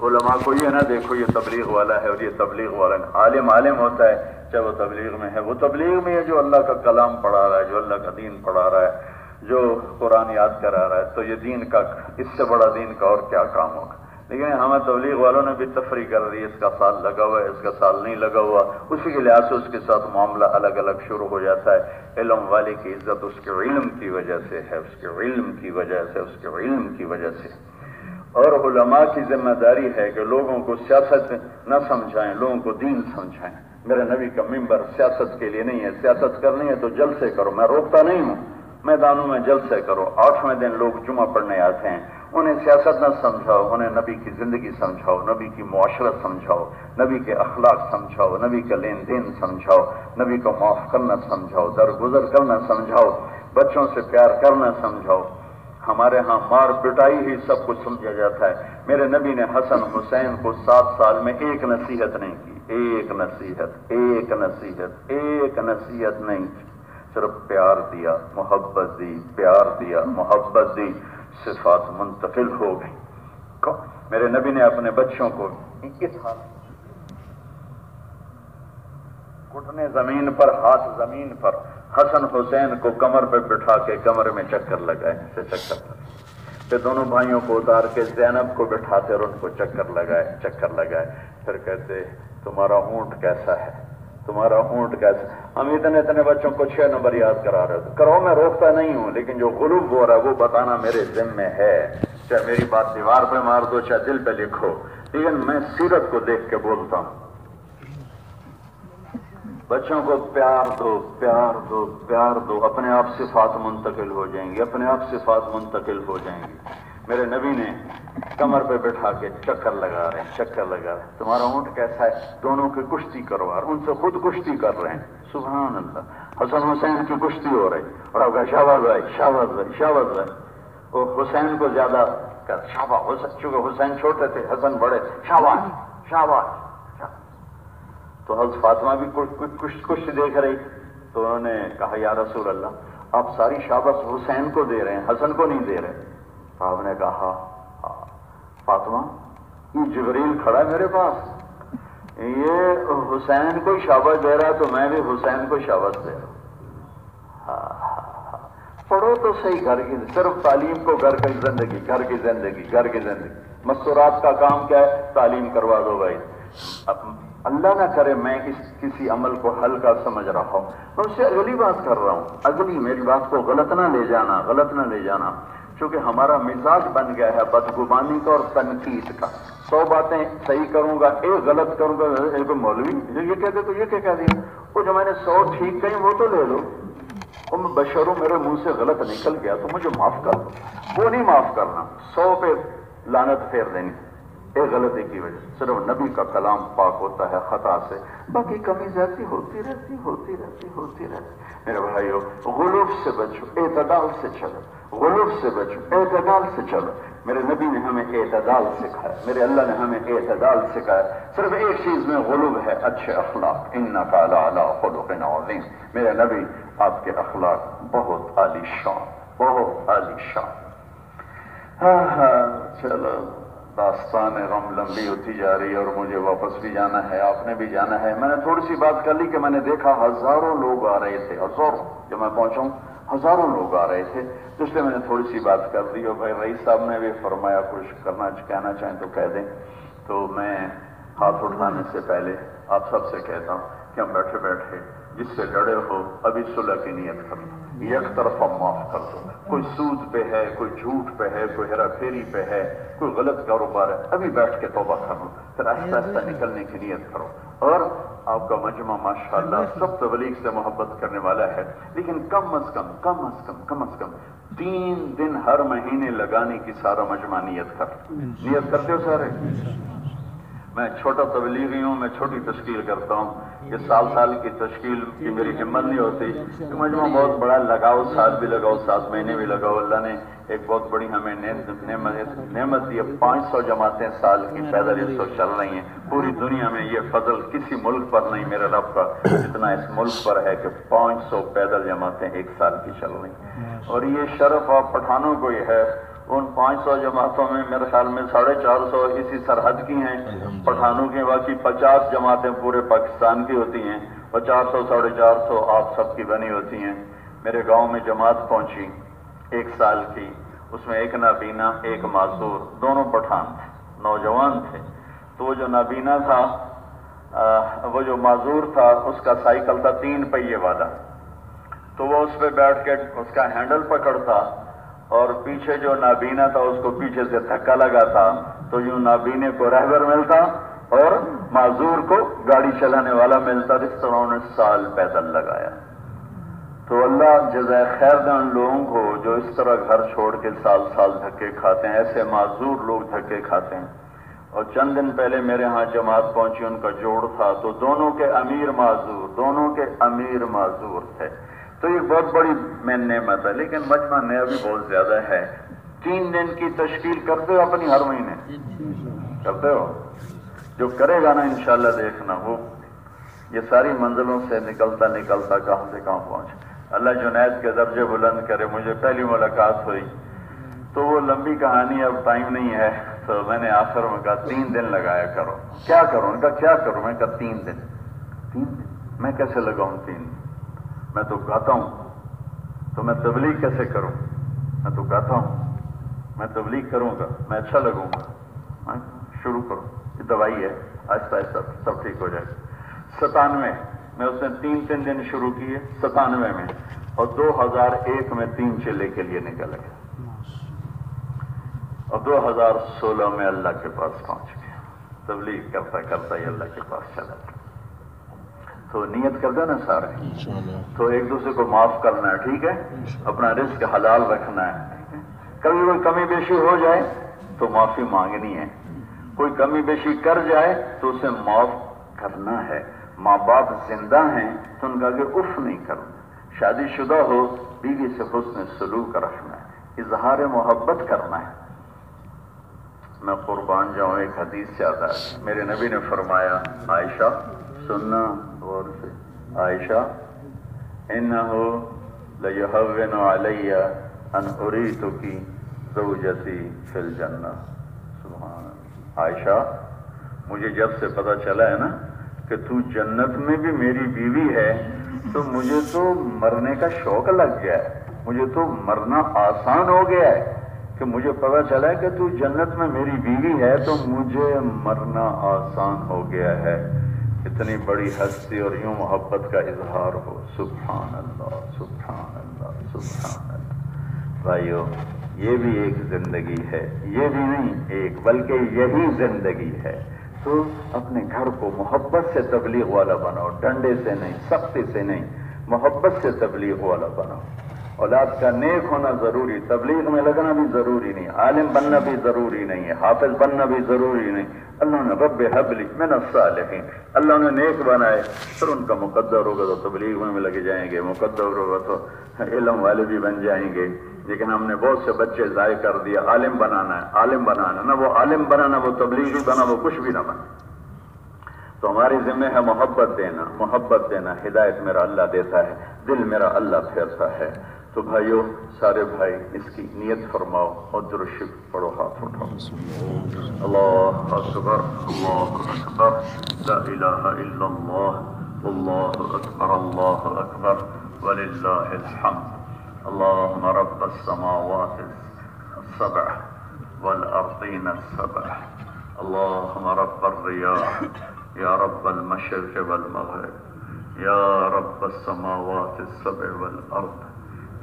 علماء کو یہ نہ دیکھو یہ تبلیغ والا ہے اور یہ تبلیغ والا ہے. عالم عالم ہوتا ہے، چاہے وہ تبلیغ میں ہے، وہ تبلیغ میں ہے جو اللہ کا کلام پڑھا رہا ہے، جو اللہ کا دین پڑھا رہا ہے، جو قرآن یاد کرا رہا ہے. تو یہ دین کا، اس سے بڑا دین کا اور کیا کام ہوگا؟ لیکن ہمیں تبلیغ والوں نے بھی تفریح کر رہی ہے، اس کا سال لگا ہوا ہے، اس کا سال نہیں لگا ہوا. اسی کے لحاظ سے اس کے ساتھ معاملہ الگ الگ شروع ہو جاتا ہے. علم والے کی عزت اس کے علم کی وجہ سے ہے، اس کے علم کی وجہ سے، اس کے علم کی وجہ سے. اور علماء کی ذمہ داری ہے کہ لوگوں کو سیاست نہ سمجھائیں، لوگوں کو دین سمجھائیں. میرے نبی کا منبر سیاست کے لیے نہیں ہے. سیاست کرنی ہے تو جلسے کرو، میں روکتا نہیں ہوں، میدانوں میں جلسے کرو. 8ویں دن لوگ جمعہ پڑھنے آتے ہیں، انہیں سیاست نہ سمجھاؤ، انہیں نبی کی زندگی سمجھاؤ، نبی کی معاشرت سمجھاؤ، نبی کے اخلاق سمجھاؤ، نبی کا لین دین سمجھاؤ، نبی کو معاف کرنا سمجھاؤ، درگزر کرنا سمجھاؤ، بچوں سے پیار کرنا سمجھاؤ. ہمارے ہاں مار پٹائی ہی سب کچھ سمجھا جاتا ہے. میرے نبی نے حسن حسین کو 7 سال میں ایک نصیحت نہیں کی، ایک نصیحت، ایک نصیحت، ایک نصیحت نہیں کی. صرف پیار دیا، محبت دی، پیار دیا، محبت دی، صفات منتقل ہو گئی. میرے نبی نے اپنے بچوں کو اس حالت گھٹنے زمین پر، ہاتھ زمین پر، حسن حسین کو کمر پہ بٹھا کے کمر میں چکر لگائے، سے چکر لگائے. پھر دونوں بھائیوں کو اتار کے زینب کو بٹھاتے اور ان کو چکر لگائے، چکر لگائے. پھر کہتے تمہارا اونٹ کیسا ہے، تمہارا اونٹ کیسا. ہم اتنے بچوں کو 6 نمبر یاد کرا رہے تھے. کرو، میں روکتا نہیں ہوں، لیکن جو غلوب ہو رہا ہے وہ بتانا میرے ذمہ ہے. چاہے میری بات دیوار پہ مار دو، چاہے دل پہ لکھو، لیکن میں سیرت کو دیکھ کے بولتا ہوں. بچوں کو پیار دو، پیار دو، پیار دو. اپنے آپ صفات منتقل ہو جائیں گی، اپنے آپ صفات منتقل ہو جائیں گی. میرے نبی نے کمر پہ بٹھا کے چکر لگا رہے ہیں، چکر لگا رہے ہیں، تمہارا اونٹ کیسا ہے؟ دونوں کی کشتی کروا رہے ہیں، ان سے خود کشتی کر رہے ہیں، سبحان اللہ۔ حسن حسین کی کشتی ہو رہی اور آپ کا شہباز بھائی، شہباز بھائی، شہباز بھائی، وہ حسین کو زیادہ شہباز، چونکہ حسین چھوٹے تھے، حسن بڑے، شہباز شہباز۔ تو حضرت فاطمہ بھی کچھ دیکھ رہی، تو انہوں نے کہا یا رسول اللہ آپ ساری شاباش حسین کو دے رہے ہیں، حسن کو نہیں دے رہے۔ تو آپ نے کہا فاطمہ یہ جبریل کھڑا ہے میرے پاس، یہ حسین کو شاباش دے رہا ہے تو میں بھی حسین کو شاباش دے رہا ہوں۔ پڑھو تو صحیح گھر کی، صرف تعلیم کو گھر کی زندگی، گھر کی زندگی، گھر کی زندگی، مستورات کا کام کیا ہے؟ تعلیم کروا دو بھائی۔ اللہ نہ کرے میں کسی عمل کو ہلکا سمجھ رہا ہوں، میں اس سے اگلی بات کر رہا ہوں، اگلی میری بات کو غلط نہ لے جانا، غلط نہ لے جانا، کیونکہ ہمارا مزاج بن گیا ہے بدگمانی کا اور تنقید کا۔ 100 باتیں صحیح کروں گا، ایک غلط کروں گا، ایک مولوی یہ کہتے تو یہ کیا کہہ دیا، وہ جو میں نے 100 ٹھیک کہیں وہ تو لے لو، اور میں بشروں میرے منہ سے غلط نکل گیا تو مجھے معاف کر دو، وہ نہیں معاف کرنا، 100 پہ لعنت پھیر دینی ایک غلطی کی وجہ۔ صرف نبی کا کلام پاک ہوتا ہے خطا سے، باقی کمی زیادتی ہوتی رہتی ہوتی رہتی ہوتی رہتی۔ میرے بھائیو غلوف سے بچو، اعتدال سے چلو، غلوف سے بچو، اعتدال سے چلو۔ میرے نبی نے ہمیں اعتدال سکھایا، میرے اللہ نے ہمیں اعتدال سکھایا۔ صرف ایک چیز میں غلو ہے، اچھے اخلاق، انک لعلی خلق عظیم۔ میرے نبی آپ کے اخلاق بہت عالی شان، بہت عالی شان۔ چلو داستان غم لمبی ہوتی جا رہی ہے اور مجھے واپس بھی جانا ہے، آپ نے بھی جانا ہے۔ میں نے تھوڑی سی بات کر لی کہ میں نے دیکھا ہزاروں لوگ آ رہے تھے، ہزاروں، جب میں پہنچا ہوں ہزاروں لوگ آ رہے تھے، تو اس لیے میں نے تھوڑی سی بات کر دی، اور بھائی رئیس صاحب نے بھی فرمایا کچھ کہنا چاہیں تو کہہ دیں۔ تو میں ہاتھ اٹھانے سے پہلے آپ سب سے کہتا ہوں کہ ہم بیٹھے بیٹھے جس سے لڑے ہو ابھی صلح کی نیت کر دو، یک طرفہ معاف کر دو، کوئی سود پہ ہے، کوئی جھوٹ پہ ہے، کوئی ہیرا پھیری پہ ہے، کوئی غلط کاروبار ہے، ابھی بیٹھ کے توبہ کرو، پھر آہستہ آہستہ نکلنے کی نیت کرو۔ اور آپ کا مجمع ماشاءاللہ سب تبلیغ سے محبت کرنے والا ہے، لیکن کم از کم 3 دن ہر مہینے لگانے کی سارا مجمع نیت کرتے ہو سارے؟ میں چھوٹا تبلیغی ہوں، میں چھوٹی تشکیل کرتا ہوں، یہ سال کی تشکیل کی میری ہمت نہیں ہوتی کہ مجمع بہت بڑا لگاؤ، سال بھی لگاؤ، 7 مہینے بھی لگاؤ۔ اللہ نے ایک بہت بڑی ہمیں نعمت دی، 500 جماعتیں سال کی پیدل اس وقت چل رہی ہیں پوری دنیا میں۔ یہ فضل کسی ملک پر نہیں میرے رب کا جتنا اس ملک پر ہے کہ 500 پیدل جماعتیں ایک سال کی چل رہی ہیں، اور یہ شرف آپ پٹھانوں کو یہ ہے۔ ان 500 جماعتوں میں میرے خیال میں 450 اسی سرحد کی ہیں پٹھانوں کی، باقی 50 جماعتیں پورے پاکستان کی ہوتی ہیں، 450 450 آپ سب کی بنی ہوتی ہیں۔ میرے گاؤں میں جماعت پہنچی 1 سال کی، اس میں ایک نابینا ایک معذور، دونوں پٹھان تھے، نوجوان تھے۔ تو وہ جو نابینا تھا، وہ جو معذور تھا، اس کا سائیکل تھا 3 پہیے والا، تو وہ اس پہ بیٹھ کے اس کا ہینڈل پکڑتا، اور پیچھے جو نابینا تھا اس کو پیچھے سے دھکا لگا تھا، تو یوں نابینے کو رہبر ملتا اور معذور کو گاڑی چلانے والا ملتا۔ اس طرح انہوں نے سال پیدل لگایا۔ تو اللہ جزائے خیر دے ان لوگوں کو جو اس طرح گھر چھوڑ کے سال دھکے کھاتے ہیں، ایسے معذور لوگ دھکے کھاتے ہیں۔ اور چند دن پہلے میرے ہاں جماعت پہنچی، ان کا جوڑ تھا، تو دونوں کے امیر معذور تھے۔ تو یہ بہت بڑی نعمت ہے، لیکن مجمع نیا بھی بہت زیادہ ہے۔ 3 دن کی تشکیل کرتے ہو اپنی ہر مہینے؟ کرتے ہو؟ جو کرے گا نا انشاءاللہ دیکھنا، وہ یہ ساری منزلوں سے نکلتا کہاں سے کہاں پہنچ۔ اللہ جنید کے درجے بلند کرے۔ مجھے پہلی ملاقات ہوئی تو وہ لمبی کہانی، اب ٹائم نہیں ہے، تو میں نے آخر میں کہا 3 دن لگایا کرو۔ کیا کروں؟ ان کا کیا کروں؟ میں کہا 3 دن میں کیسے لگاؤں 3 دن؟ میں تو گاتا ہوں، تو میں تبلیغ کیسے کروں؟ میں تو گاتا ہوں، میں تبلیغ کروں گا، میں اچھا لگوں گا؟ شروع کرو، یہ دوائی ہے، آہستہ آہستہ سب ٹھیک ہو جائے گا۔ 97 میں اس نے 3 دن شروع کیے، 97 میں، اور 2001 میں 3 چلے کے لیے نکل گیا، اور 2016 میں اللہ کے پاس پہنچ گیا۔ تبلیغ کرتا ہی اللہ کے پاس چلا گیا۔ تو نیت کر دو نا سارے، تو ایک دوسرے کو معاف کرنا ہے، ٹھیک ہے؟ اپنا رزق حلال رکھنا ہے، کبھی کوئی کمی بیشی ہو جائے تو معافی مانگنی ہے، کوئی کمی بیشی کر جائے تو اسے معاف کرنا ہے۔ ماں باپ زندہ ہیں تو ان کا کہ اف نہیں کرنا، شادی شدہ ہو بیوی سے حسن سلوک رکھنا ہے، اظہار محبت کرنا ہے۔ میں قربان جاؤں، ایک حدیث سے آتا ہے، میرے نبی نے فرمایا، عائشہ سننا غور سے، عائشہ انہو لیہون علی ان اریتکی زوجتی فی الجنہ۔ سبحان اللہ۔ عائشہ مجھے جب سے پتا چلا ہے نا کہ تو جنت میں بھی میری بیوی ہے تو مجھے تو مرنے کا شوق لگ گیا ہے، مجھے تو مرنا آسان ہو گیا ہے کہ مجھے پتا چلا ہے کہ تو جنت میں میری بیوی ہے تو مجھے مرنا آسان ہو گیا ہے۔ اتنی بڑی ہستی اور یوں محبت کا اظہار ہو، سبحان اللہ سبحان اللہ سبحان اللہ۔ بھائیو یہ بھی ایک زندگی ہے، یہ بھی نہیں ایک بلکہ یہی زندگی ہے۔ تو اپنے گھر کو محبت سے تبلیغ والا بناؤ، ڈنڈے سے نہیں، سختی سے نہیں، محبت سے تبلیغ والا بناؤ۔ اولاد کا نیک ہونا ضروری، تبلیغ میں لگنا بھی ضروری نہیں، عالم بننا بھی ضروری نہیں ہے، حافظ بننا بھی ضروری نہیں۔ اللہ نے رب حب لی من الصالحین، اللہ نے نیک بنائے، پھر ان کا مقدر ہوگا تو تبلیغ میں لگے جائیں گے، مقدر ہوگا تو علم والے بھی بن جائیں گے۔ لیکن ہم نے بہت سے بچے ضائع کر دیا، عالم بنانا ہے، عالم بنانا، نہ وہ عالم بنا نہ وہ تبلیغی بنا، وہ کچھ بھی نہ بنا۔ تو ہماری ذمہ ہے محبت دینا، محبت دینا۔ ہدایت میرا اللہ دیتا ہے، دل میرا اللہ پھیرتا ہے۔ تو بھائیو سارے بھائی اس کی نیت فرماؤ اور درود شریف پڑھو، ہاتھ اٹھاؤ۔ اللہ اکبر اللہ اکبر لا الہ الا اللہ واللہ اکبر اللہ اکبر وللہ الحمد۔ اللہم رب السماوات السبع والارضین السبع، اللہم رب الریاح یا رب المشرق والمغرب یا رب السماوات السبع والارض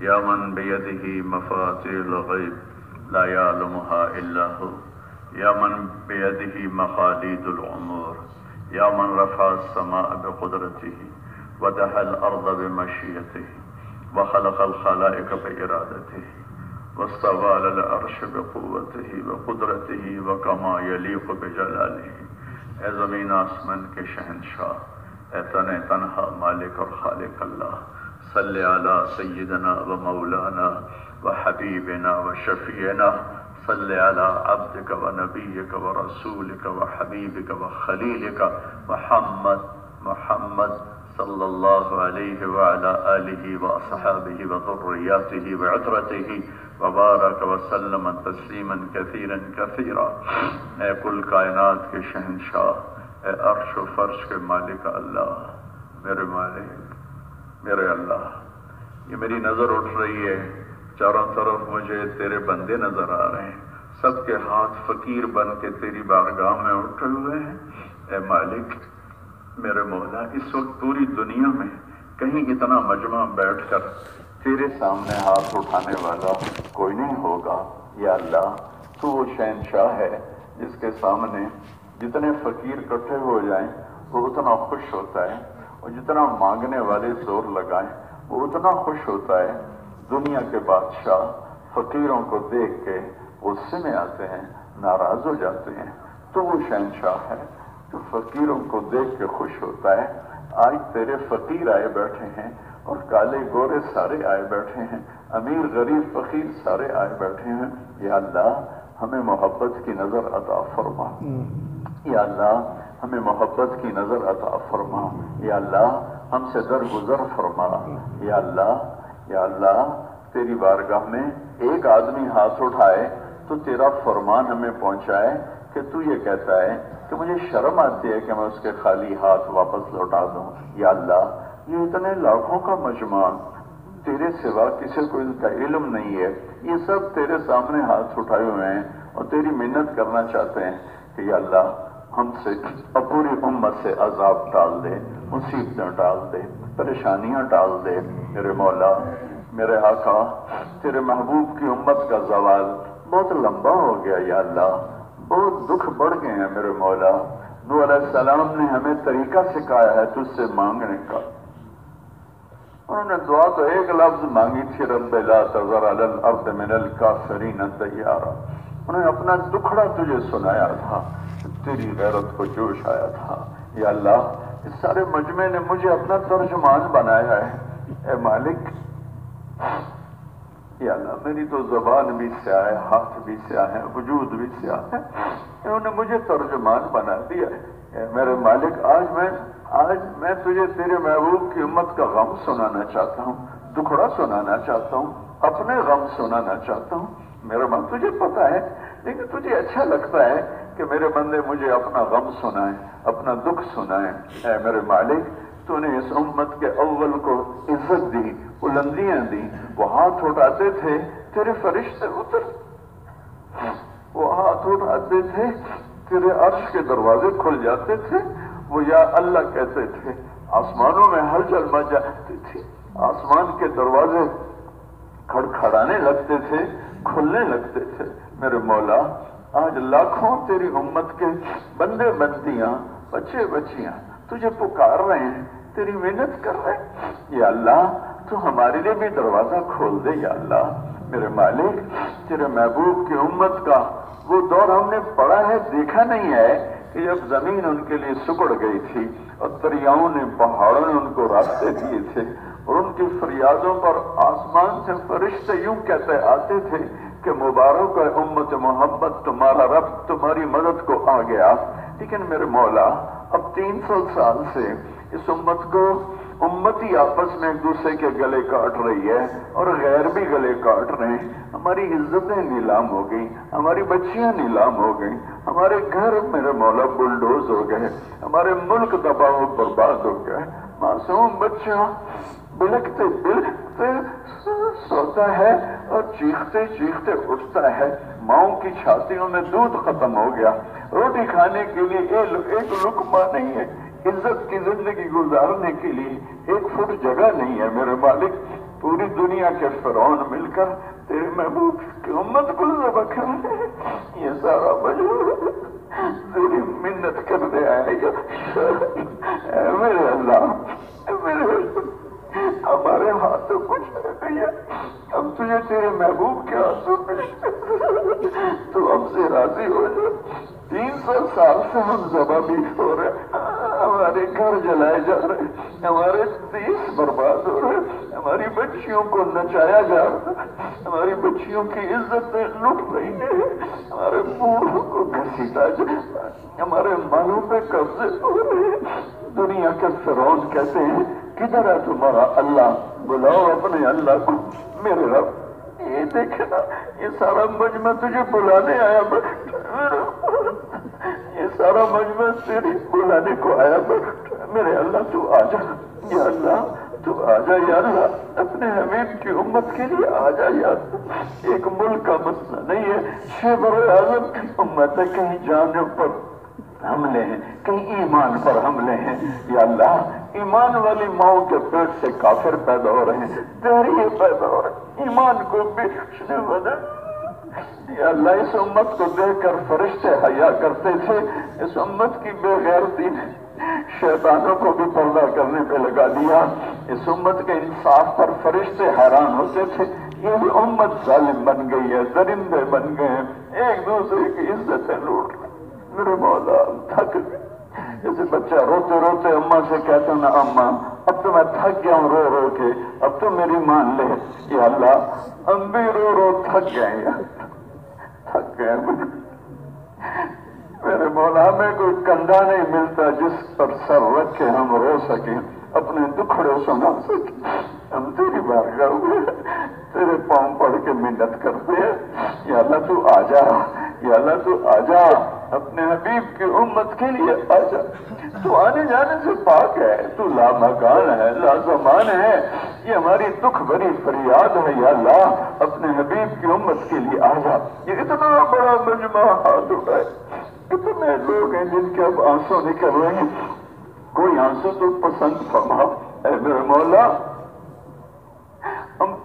یا من بیدہ مفاتیح الغیب لا یعلمها الا هو یا من بیدہ مقالید الامور یا من رفع السماء بقدرته ودحى الارض بمشیئته وخلق الخلائق بارادته واستوى على العرش بقوته وقدرته وكما يليق بجلاله۔ اے زمین آسمان کے شہنشاہ، اے تنہا مالک اور خالق اللہ، صلی علی سیدنا و مولانا و حبیبنا و شفیعنا، صلی علی عبدک و نبیک و رسولک و حبیبک و خلیلک محمد صلی اللہ علیہ وعلی آلہ و اصحابہ و ذریاتہ و عطرتہ وبارک وسلم تسلیما کثیرا کثیرا۔ اے کل کائنات کے شہنشاہ، اے عرش و فرش کے مالک اللہ، میرے مالک، میرے اللہ، یہ میری نظر اٹھ رہی ہے، چاروں طرف مجھے تیرے بندے نظر آ رہے ہیں، سب کے ہاتھ فقیر بن کے تیری بارگاہ میں اٹھے ہوئے ہیں۔ اے مالک، میرے مولا، اس وقت پوری دنیا میں کہیں اتنا مجمع بیٹھ کر تیرے سامنے ہاتھ اٹھانے والا کوئی نہیں ہوگا۔ یا اللہ، تو وہ شہنشاہ ہے جس کے سامنے جتنے فقیر اکٹھے ہو جائیں وہ اتنا خوش ہوتا ہے، اور جتنا مانگنے والے زور لگائیں وہ اتنا خوش ہوتا ہے۔ دنیا کے بادشاہ فقیروں کو دیکھ کے غصے میں آتے ہیں، ناراض ہو جاتے ہیں، تو وہ شہنشاہ ہے جو فقیروں کو دیکھ کے خوش ہوتا ہے۔ آج تیرے فقیر آئے بیٹھے ہیں اور کالے گورے سارے آئے بیٹھے ہیں، امیر غریب فقیر سارے آئے بیٹھے ہیں۔ یا اللہ ہمیں محبت کی نظر عطا فرما، یا اللہ ہمیں محبت کی نظر عطا فرما، یا اللہ ہم سے درگزر فرما، یا اللہ، یا اللہ تیری بارگاہ میں ایک آدمی ہاتھ اٹھائے تو تیرا فرمان ہمیں پہنچائے کہ تو یہ کہتا ہے کہ مجھے شرم آتی ہے کہ میں اس کے خالی ہاتھ واپس لوٹا دوں۔ یا اللہ یہ اتنے لاکھوں کا مجمع، تیرے سوا کسی کو اس کا علم نہیں ہے، یہ سب تیرے سامنے ہاتھ اٹھائے ہوئے ہیں اور تیری منت کرنا چاہتے ہیں کہ یا اللہ ہم سے اور پوری امت سے عذاب ٹال دے، مصیبتیں ٹال دے، پریشانیاں ٹال دے۔ میرے مولا، میرے آقا، تیرے محبوب کی امت کا زوال بہت لمبا ہو گیا۔ یا اللہ بہت دکھ بڑھ گئے ہیں میرے مولا۔ نوح علیہ السلام نے ہمیں طریقہ سکھایا ہے تجھ سے مانگنے کا۔ انہوں نے دعا تو ایک لفظ مانگی تھی، رب لا تذر علی الارض من الکافرین دیارا۔ انہوں نے اپنا دکھڑا تجھے سنایا تھا، تیری غیرت کو جوش آیا تھا۔ یا اللہ اس سارے مجمع نے مجھے اپنا ترجمان بنایا ہے، اے مالک یا اللہ میری تو زبان بھی سیاہ ہے، ہاتھ بھی سیاہ ہے، وجود بھی سیاہ ہے، انہوں نے مجھے ترجمان بنا دیا ہے۔ اے میرے مالک آج میں تجھے تیرے محبوب کی امت کا غم سنانا چاہتا ہوں، دکھڑا سنانا چاہتا ہوں، اپنے غم سنانا چاہتا ہوں۔ میرا من تجھے پتا ہے، لیکن تجھے اچھا لگتا ہے کہ میرے بندے مجھے اپنا غم سنائیں، اپنا دکھ سنائیں۔ اے میرے مالک تو نے اس امت کے اول کو عزت دی، بلندیاں دی، وہ ہاتھ اٹھاتے تھے تیرے فرشتے اتر، وہ ہاتھ اٹھاتے تھے تیرے عرش کے دروازے کھل جاتے تھے، وہ یا اللہ کہتے تھے، آسمانوں میں ہلچل مچ جاتی تھی، آسمان کے دروازے کھڑکھڑانے لگتے تھے، کھلنے لگتے تھے۔ میرے مولا آج لاکھوں تیری امت کے بندے بندیاں، بچے بچیاں تجھے پکار رہے ہیں، تیری محنت کر رہے ہیں۔ یا اللہ تو ہمارے لیے بھی دروازہ کھول دے۔ یا اللہ میرے مالک تیرے محبوب کی امت کا وہ دور ہم نے پڑھا ہے، دیکھا نہیں ہے کہ جب زمین ان کے لیے سکڑ گئی تھی اور دریاؤں نے، پہاڑوں نے ان کو راستے دیے تھے، اور ان کی فریادوں پر آسمان سے فرشتے یوں کہتے آتے تھے کہ مبارک ہے امت محمد، تمہارا رب تمہاری مدد کو آ گیا۔ لیکن میرے مولا اب 300 سال سے اس امت کو امتی آپس میں ایک دوسرے کے گلے کاٹ رہی ہے، اور غیر بھی گلے کاٹ رہے ہیں۔ ہماری عزتیں نیلام ہو گئی، ہماری بچیاں نیلام ہو گئی، ہمارے گھر میرے مولا بلڈوز ہو گئے، ہمارے ملک دباؤ برباد ہو گئے۔ معصوم بچہ بلکتے بلکتے سوتا ہے اور چیختے چیختے اٹھتا ہے، ماؤں کی چھاتیوں میں دودھ ختم ہو گیا، روٹی کھانے کے لیے ایک لقمہ نہیں ہے، عزت کی زندگی گزارنے کے لیے ایک فٹ جگہ نہیں ہے۔ میرے مالک پوری دنیا کے فرعون مل کر تیرے محبوب کی امت کو ذبح کر رہے ہیں۔ یہ سارا مجبور تیری منت کرنے آئے گا۔ اے میرے اللہ میرے ہمارے ہاتھ کچھ نہیں ہے، ہم تجھے تیرے محبوب کے ہاتھوں میں تو ہم سے راضی ہو جائے۔ 300 سال سے ہم ذبح بھی ہو رہے، ہمارے گھر جلائے جا رہے، ہمارے دیس برباد ہو رہے، ہماری بچیوں کو نچایا جا رہا، ہماری بچیوں کی عزتیں لٹ رہی ہیں، ہمارے بوڑھوں کو گھسیٹا جا رہا، ہمارے مالوں پہ قبضے ہو رہے ہیں۔ دنیا کے فرعون کہتے ہیں کدھر ہے تمہارا اللہ، بلاؤ اپنے اللہ کو۔ میرے رب یہ دیکھنا یہ سارا مجمع تجھے بلانے آیا، یہ سارا مجمع تیرے بلانے کو آیا۔ میرے اللہ تو آ جا، یا اللہ تو آ جا، یا اللہ اپنے حبیب کی امت کے لیے آ جا۔ یا اللہ ایک ملک کا مسئلہ نہیں ہے، 6 بر اعظم کی امت ہے، کہیں جانوں پر حملے ہیں، کہیں ایمان پر حملے ہیں۔ یا اللہ ایمان والی ماؤں کے پیٹ سے کافر پیدا ہو رہے ہیں، دہریے پیدا ہو رہے ہیں، ایمان کو بیچنے والے۔ یا اللہ اس امت کو دیکھ کر فرشتے حیا کرتے تھے، اس امت کی بے غیرتی نے شیطانوں کو بھی پردہ کرنے پہ لگا دیا، اس امت کے انصاف پر فرشتے حیران ہوتے تھے، یہ بھی امت ظالم بن گئی ہے، درندے بن گئے ہیں، ایک دوسرے کی عزتیں لوٹ رہے۔ میرے مولا تھک گئے، جیسے بچہ روتے روتے اماں سے کہتا نا اماں اب تو میں تھک گیا ہوں رو رو کے، اب تو میری مان لے۔ یا اللہ ہم بھی رو رو تھک گئے ہیں، تھک گئے۔ میرے مولا ہمیں کوئی کندھا نہیں ملتا جس پر سر رکھ کے ہم رو سکیں، اپنے دکھڑے سنا سکیں۔ ہم تیری بارگاہ میں تیرے پاؤں پڑھ کے منت کرتے ہیں، یا اللہ تو آ جا، یا اللہ تو آ جا، اپنے حبیب کی امت کے لیے آ جا۔ تو آنے جانے سے پاک ہے، تو لامکان ہے، لازمان ہے، یہ ہماری دکھ بھری فریاد ہے۔ یا اللہ اپنے حبیب کی امت کے لیے آ جا۔ یہ اتنا بڑا مجمع ہاتھ اٹھائے، اتنے لوگ ہیں جن کے اب آنسو نکل رہے ہیں، کوئی آنسو تو پسند فرما۔ اے میرے مولا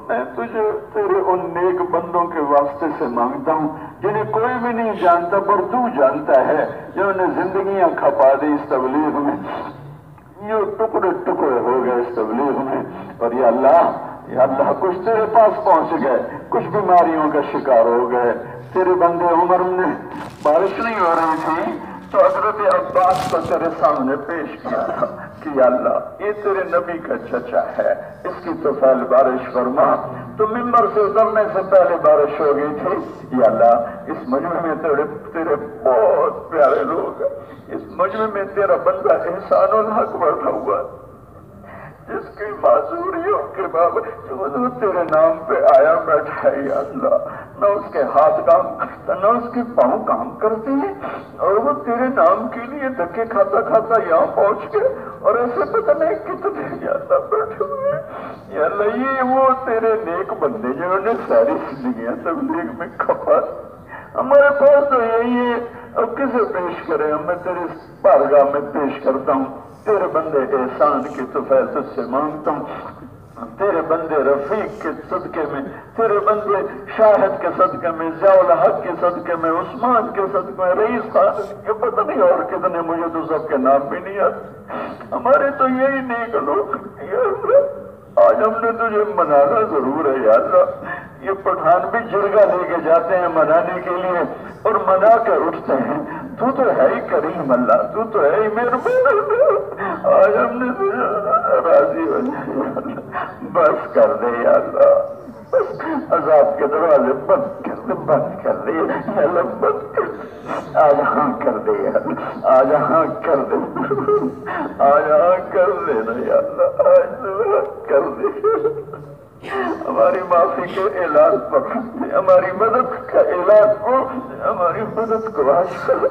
میں تجھے تیرے ان نیک بندوں کے واسطے سے مانگتا ہوں جنہیں کوئی بھی نہیں جانتا پر تو جانتا ہے، جنہوں نے زندگیاں کھپا دی اس تبلیغ میں، یہ ٹکڑے ٹکڑے ہو گئے اس تبلیغ میں، اور یا اللہ کچھ تیرے پاس پہنچ گئے، کچھ بیماریوں کا شکار ہو گئے. تیرے بندے عمر میں بارش نہیں ہو رہی تھی تو حضرت عباس کو تیرے سامنے پیش کیا تھا کہ یا اللہ یہ تیرے نبی کا چچا ہے، اس کی تو پہلے بارش فرما. تو ممبر سے اترنے سے پہلے بارش ہو گئی تھی. یا اللہ اس مجمع میں تیرے بہت پیارے لوگ ہیں، اس مجمع میں تیرا بندہ احسان الحق بیٹھا ہوا جس کی معذوریوں کے باوجود وہ تیرے نام پہ آیا بیٹھا ہے. یا اللہ نہ اس کے ہاتھ کام کرتا نہ اس کے پاؤں کام کرتے ہیں اور وہ تیرے نام کے لیے دھکے کھاتا کھاتا یہاں پہنچ گئے اور ایسے پتہ نہیں کتنے یا اللہ بیٹھے ہوئے. یا اللہ یہ وہ تیرے نیک بندے جنہوں نے ساری زندگیاں تبلیغ میں کھپا. ہمارے پاس تو یہی ہے، اب کسے پیش کریں؟ میں تیرے بارگاہ میں پیش کرتا ہوں تیرے بندے احسان کی طفیل تجھ سے مانگتا ہوں، تیرے بندے رفیق کے صدقے میں، تیرے بندے شاہد کے صدقے میں، ضیاء الحق کے صدقے میں، عثمان کے صدقے میں، رئیس خان کے پتہ نہیں اور کتنے، مجھے تو سب کے نام بھی نہیں آتے. ہمارے تو یہی نیک لوگ. یا اللہ آج ہم نے تجھے منانا ضرور ہے. یا اللہ یہ پٹھان بھی جرگہ لے کے جاتے ہیں منانے کے لیے اور منا کے اٹھتے ہیں. تو تو ہے ہی کریم اللہ، تو تو ہے ہی مہربان. آج ہم نے تجھے راضی ہو جائے. بس کر دے یا اللہ، بس عذاب کے دروازے بند کر دے، بند کر دے یا اللہ، بند کر دے. آج ہاں کر دے یا اللہ، آج ہاں کر دے، آج ہاں کر دے نا یا اللہ، آج کر دے. ہماری معافی کے اعلان پر، ہماری مدد کا اعلان ہو، ہماری مدد کو حاصل.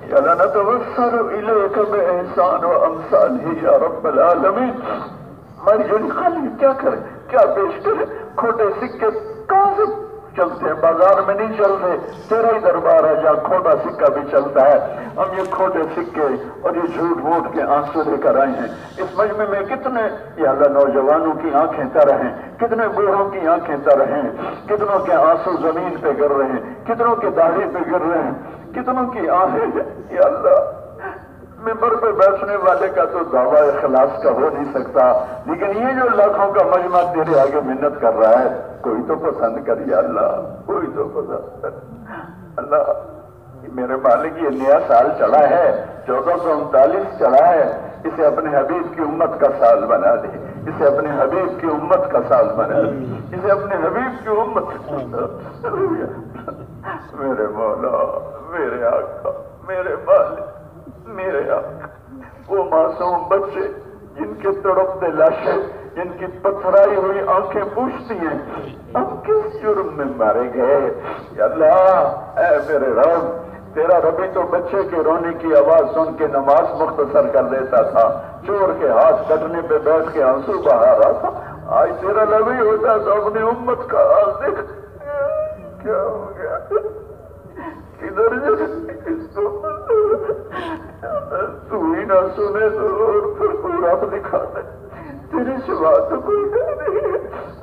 یا اللہ نتوسل الیک باحسان و امثالہ یا رب العالمین. ہماری جو خالی کیا کرے، کیا پیش کرے؟ کھوٹے سکے کہاں سے چلتے ہیں؟ بازار میں نہیں چلتے، تیرا ہی دربار ہے جہاں کھوٹا سکہ بھی چلتا ہے. ہم یہ کھوٹے سکے اور یہ جھوٹ موٹ کے آنسو لے کر آئے ہیں. اس مجمع میں کتنے یا اللہ نوجوانوں کی آنکھیں تر ہیں، کتنے بوڑھوں کی آنکھیں تر ہیں، کتنوں کے آنسو زمین پہ گر رہے ہیں، کتنوں کے داڑھی پہ گر رہے ہیں، کتنوں کی آہیں. یا اللہ ممبر پہ بیٹھنے والے کا تو دعویٰ اخلاص کا ہو نہیں سکتا، لیکن یہ جو لاکھوں کا مجمع تیرے آگے منت کر رہا ہے، کوئی تو پسند کر. یا اللہ کوئی تو پسند کر. اللہ میرے مالک یہ نیا سال چڑھا ہے، 1439 چڑھا ہے، اسے اپنے حبیب کی امت کا سال بنا دے، اسے اپنے حبیب کی امت کا سال بنا دے، اسے اپنے حبیب کی امت. میرے مولا، میرے آقا، میرے مالک، میرے آقا، وہ معصوم بچے جن کے تڑپتے لاشیں، جن کی پتھرائی ہوئی آنکھیں پوچھتی ہیں ہم کس جرم میں مارے گئے. یا اللہ اے میرے رب، تیرا ربی تو بچے کے رونے کی آواز سن کے نماز مختصر کر دیتا تھا، چور کے ہاتھ کٹنے پہ بیٹھ کے آنسو بہا رہا تھا. آج تیرا ربی ہوتا تو اپنی امت کا حال دیکھ کیا ہو گیا، کدھر اس کو تو ہی نہ سنے تو اور پھر کوئی رب دکھا دے، تیری سوا تو کوئی نہیں.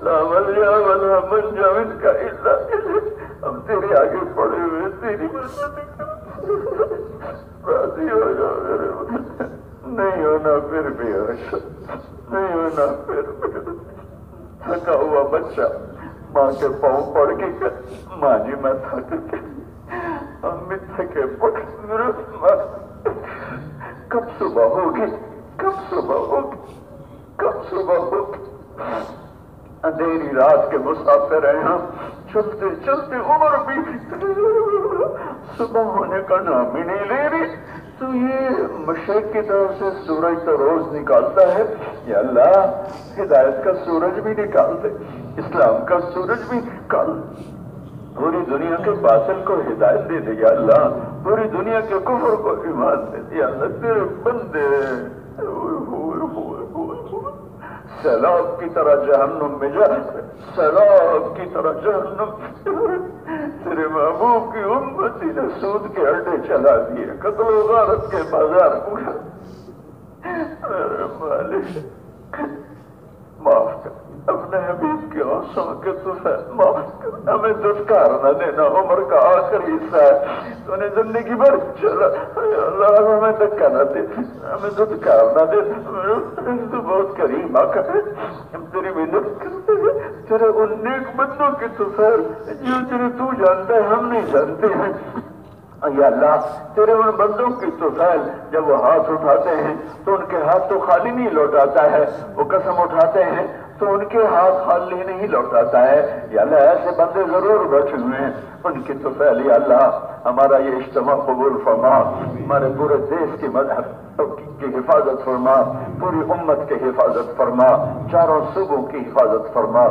لا ملجا ولا منجا منک الا الیک. ہم تیرے آگے پڑے ہوئے تیری مدد راضی ہو جاؤ میرے. نہیں ہونا پھر بھی ہوش، نہیں ہونا پھر بھی. تھکا ہوا بچہ ماں کے پاؤں پڑ کے ماں جی میں تھک کے، ہم بھی تھکے پڑ. کب صبح ہوگی، کب صبح ہوگی، کب صبح ہوگی. اندھیری رات کے مسافر ہیں ہم، چلتے چلتے عمر بھی صبح ہونے کا نام ہی نہیں لے رہی. تو یہ مشرق کی طرف سے سورج تو روز نکالتا ہے. یا اللہ ہدایت کا سورج بھی نکال دے، اسلام کا سورج بھی نکال دے، پوری دنیا کے باطل کو ہدایت دے دے. یا اللہ پوری دنیا کے کفر کو ایمان دے دے. یا اللہ تیرے بندے سیلاب کی طرح جہنم میں جا، سیلاب کی طرح جہنم. تیرے محبوب کی امتی نے سود کے اڈے چلا دیے، قتل و غارت کے بازار کو. میرے مالک معاف کر، اپنے حبیب کے آنسوں کے طفیل معاف کر. ہمیں دھتکار نہ دینا، عمر کا آخری حصہ ہے، تو نے زندگی بھر چلا. اللہ ہمیں دھکا نہ دے، ہمیں دھتکار نہ دے. تو بہت کریم آقا ہے، ہم تیری محنت کرتے ہیں. تیرے ان نیک بندوں کی تو خیر جنہیں تو جانتا ہے ہم نہیں جانتے ہیں. یا اللہ تیرے ان بندوں کی تو خیر جب وہ ہاتھ اٹھاتے ہیں تو ان کے ہاتھ تو خالی نہیں لوٹاتا ہے، وہ قسم اٹھاتے ہیں تو ان کے ہاتھ خالی نہیں لوٹاتا ہے. یا اللہ ایسے بندے ضرور بیٹھے ہوئے ہیں، ان کی تو خیر. یا اللہ ہمارا یہ اجتماع قبول فرما، ہمارے پورے دیش کی مذہب کی حفاظت فرما، پوری امت کی حفاظت فرما، چاروں صوبوں کی حفاظت فرما،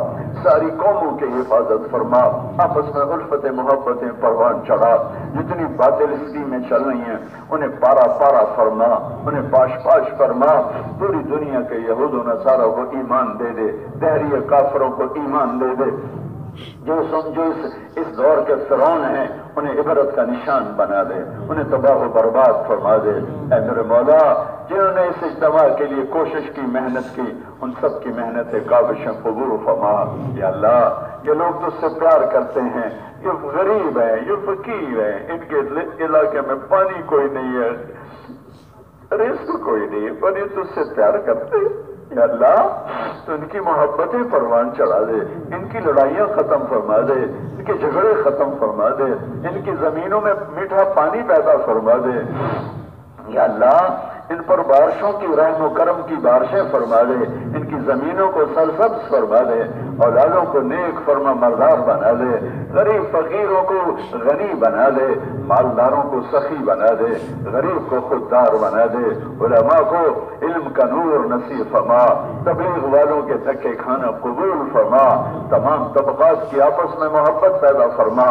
ساری قوموں کی حفاظت فرما، آپس میں الفت محبتیں پروان چڑھا. جتنی باطل اسکیمیں چل رہی ہیں انہیں پارا پارا فرما، انہیں پاش پاش فرما. پوری دنیا کے یہود و نصارہ کو ایمان دے دے، دہریہ کافروں کو ایمان دے دے. جو اس دور کے فرعون ہیں انہیں عبرت کا نشان بنا دے، انہیں تباہ و برباد فرما دے. اے میرے مولا جنہوں نے اس اجتماع کے لیے کوشش کی، محنت کی، ان سب کی محنت کاوشیں قبول فرما. یا اللہ یہ لوگ تجھ سے پیار کرتے ہیں، یہ غریب ہیں، یہ فقیر ہیں، ان کے علاقے میں پانی کوئی نہیں ہے، رزق کوئی نہیں ہے، پر یہ تجھ سے پیار کرتے ہیں. یا اللہ تو ان کی محبتیں پروان چڑھا دے، ان کی لڑائیاں ختم فرما دے، ان کے جھگڑے ختم فرما دے، ان کی زمینوں میں میٹھا پانی پیدا فرما دے. یا اللہ ان پر بارشوں کی رحم و کرم کی بارشیں فرما دے، ان کی زمینوں کو سرسبز فرما دے، اولادوں کو نیک فرما مردار بنا دے، غریب فقیروں کو غنی بنا دے، مالداروں کو سخی بنا دے، غریب کو خوددار بنا دے، علماء کو علم کا نور نصیب فرما، تبلیغ والوں کے دھکے کھانا قبول فرما، تمام طبقات کی آپس میں محبت پیدا فرما.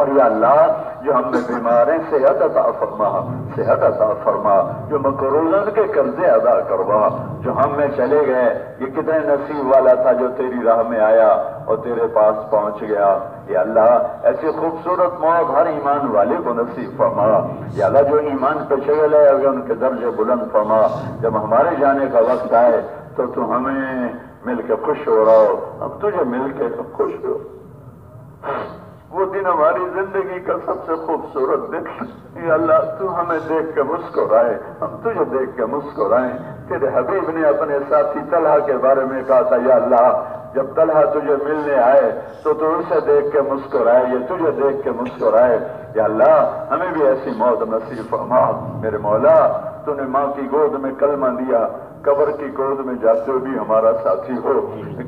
اور یا اللہ جو ہم میں بیمار ہیں صحت عطا فرما، صحت عطا فرما. جو مقروضن کے قرضے ادا کروا، جو ہم میں چلے گئے یہ کتنے نصیب والا تھا جو تیری راہ میں آیا اور تیرے پاس پہنچ گیا. یا اللہ ایسی خوبصورت موت ہر ایمان والے کو نصیب فرما. یا اللہ جو ایمان پہ چل ہے اگر ان کے درجے بلند فرما. جب ہمارے جانے کا وقت آئے تو ہمیں مل کے خوش ہو رہا ہو، ہم تجھے مل کے خوش ہو. وہ دن ہماری زندگی کا سب سے خوبصورت دن. یا اللہ تو ہمیں دیکھ کے مسکرائے، ہم تجھے دیکھ کے مسکرائیں. تیرے حبیب نے اپنے ساتھی طلحہ کے بارے میں کہا تھا یا اللہ جب طلحہ تجھے ملنے آئے تو اسے دیکھ کے مسکرائے، یہ تجھے دیکھ کے مسکرائے. یا اللہ ہمیں بھی ایسی موت نصیب فرما. میرے مولا تو نے ماں کی گود میں کلمہ دیا، قبر کی گود میں جاتے ہوئے بھی ہمارا ساتھی ہو،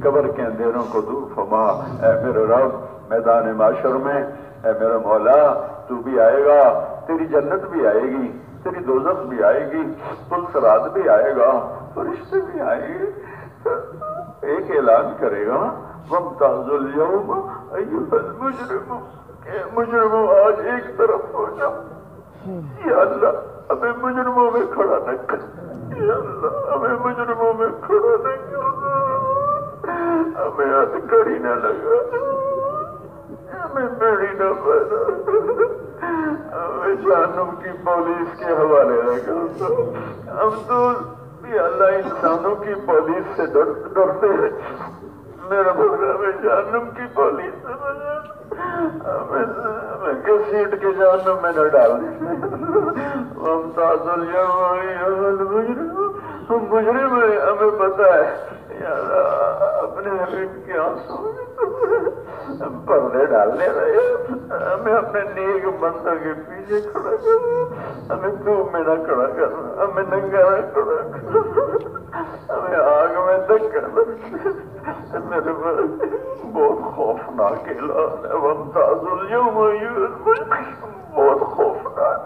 قبر کے اندھیروں کو دور فرما. اے میرے رب میدان معاشر میں اے میرا مولا تو بھی آئے گا، تیری جنت بھی آئے گی، تیری دوزخ بھی آئے گی، پل صراط بھی آئے گا، فرشتے بھی آئیں گے. ایک اعلان کرے گا وَامْتَازُوا الْيَوْمَ أَيُّهَا الْمُجْرِمُونَ، کہ مجرموں آج ایک طرف ہو جاؤ. یا اللہ ہمیں مجرموں میں کھڑا نہ کر، یا اللہ ہمیں مجرموں میں کھڑا نہ کر، ہمیں ہتھکڑی نہ لگا، ہمیں بیڑی نہ بنا، ہمیں جہنم کی پولیس کے حوالے نہ کر. ہم تو یا اللہ انسانوں کی پولیس سے ڈرتے ہیں، میرا مولا ہمیں جہنم کی پولیس سے بچا، ہمیں گھسیٹ کے جہنم میں نہ ڈال دیں. وَامْتَازُوا الْيَوْمَ أَيُّهَا الْمُجْرِمُونَ، ہم مجرم ہیں ہمیں پتہ ہے. یا اللہ اپنے حبیب کی آنسوں ہم پردے ڈالنے رہے، ہمیں اپنے نیک بندوں کے پیچھے کھڑا کر، ہمیں دھوپ میں نہ کھڑا کر، ہمیں ننگا نہ کھڑا کر، ہمیں آگ میں دھکا نہ. میرے بہت خوفناک اعلان ہے وَامْتَازُوا الْيَوْمَ أَيُّهَا الْمُجْرِمُونَ، بہت خوفناک.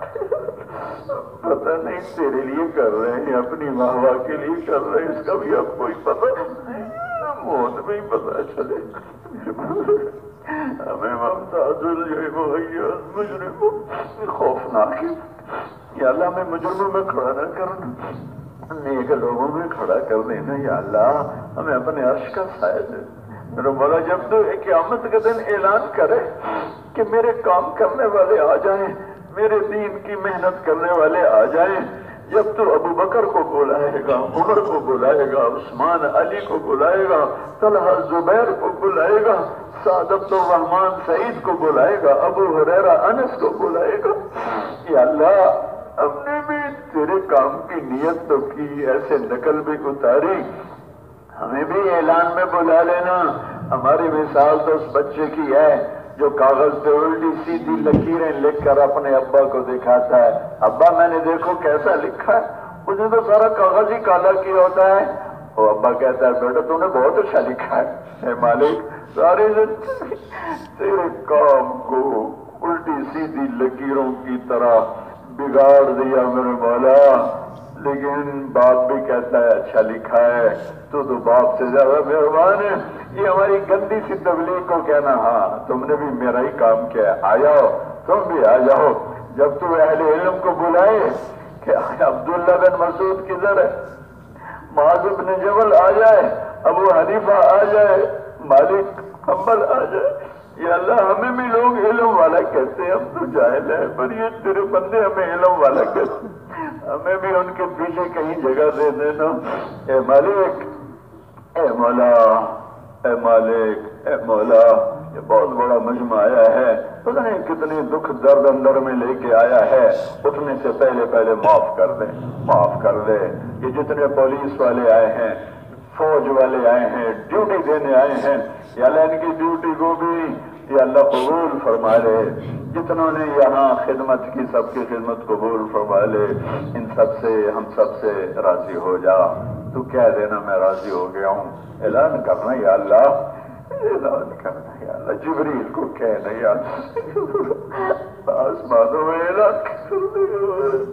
پتہ نہیں تیرے لیے کر رہے ہیں، اپنی واہ کے لیے کر رہے ہیں، اس کا بھی اب کوئی پتہ نہیں، موت میں ہی پتہ چلے. ہمیں وَامْتَازُوا الْيَوْمَ أَيُّهَا الْمُجْرِمُونَ خوفناک ہے. یا اللہ ہمیں مجرموں میں کھڑا نہ کرنا، نیک لوگوں میں کھڑا کر دینا. یا اللہ ہمیں اپنے عرش کا سایہ دے. میرا مولا جب تو قیامت کے دن اعلان کرے کہ میرے کام کرنے والے آ جائیں، میرے دین کی محنت کرنے والے آ جائیں، جب تو ابو بکر کو بلائے گا، عمر کو بلائے گا، عثمان علی کو بلائے گا، طلحہ زبیر کو بلائے گا، سعد عبد الرحمن سعید کو بلائے گا، ابو ہریرہ انس کو بلائے گا. یا اللہ ہم نے بھی تیرے کام کی نیت تو کی، ایسے نقل بھی اتاری، ہمیں بھی اعلان میں بلا لینا. ہماری مثال تو اس بچے کی ہے جو کاغذ پہ الٹی سیدھی لکیریں لکھ کر اپنے ابا کو دکھاتا ہے، ابا میں نے دیکھو کیسا لکھا ہے، مجھے تو سارا کاغذ ہی کالا کیا ہوتا ہے۔ وہ ابا کہتا ہے بیٹا تم نے بہت اچھا لکھا ہے، اے مالک سارے تیرے کام کو الٹی سیدھی لکیروں کی طرح بگاڑ دیا میرے مولا، لیکن باپ بھی کہتا ہے اچھا لکھا ہے، تو باپ سے زیادہ مہربان ہے۔ یہ ہماری گندی سی تبلیغ کو کہنا ہاں تم نے بھی میرا ہی کام کیا ہے، آ جاؤ تم بھی آ جاؤ، جب تو اہل علم کو بلائے کہ عبداللہ بن مسعود کدھر ہے، معاذ بن جبل آ جائے، ابو حنیفہ آ جائے، مالک حنبل آ جائے، یا اللہ ہمیں بھی لوگ علم والا کہتے ہیں، ہم تو جاہل ہیں، پر یہ تیرے بندے ہمیں علم والا کہتے ہیں، ہمیں بھی ان کے پیچھے کہیں جگہ دے دینا۔ اے مالک، اے مولا، اے مالک، اے مولا، یہ بہت بڑا مجمع آیا ہے، پتہ نہیں کتنے دکھ درد اندر میں لے کے آیا ہے، اٹھنے سے پہلے پہلے معاف کر دے، معاف کر دے۔ یہ جتنے پولیس والے آئے ہیں، فوج والے آئے ہیں، ڈیوٹی دینے آئے ہیں، یا اللہ ان کی ڈیوٹی کو بھی یا اللہ قبول فرما لے، جتنوں نے یہاں خدمت کی سب کی خدمت قبول فرما لے، ان سب سے ہم سب سے راضی ہو جا، تو کہہ دینا میں راضی ہو گیا ہوں، اعلان کرنا یا اللہ، اعلان کرنا یا اللہ، جبریل کو کہنا یا اللہ، آسمانوں میں اعلان کر دے،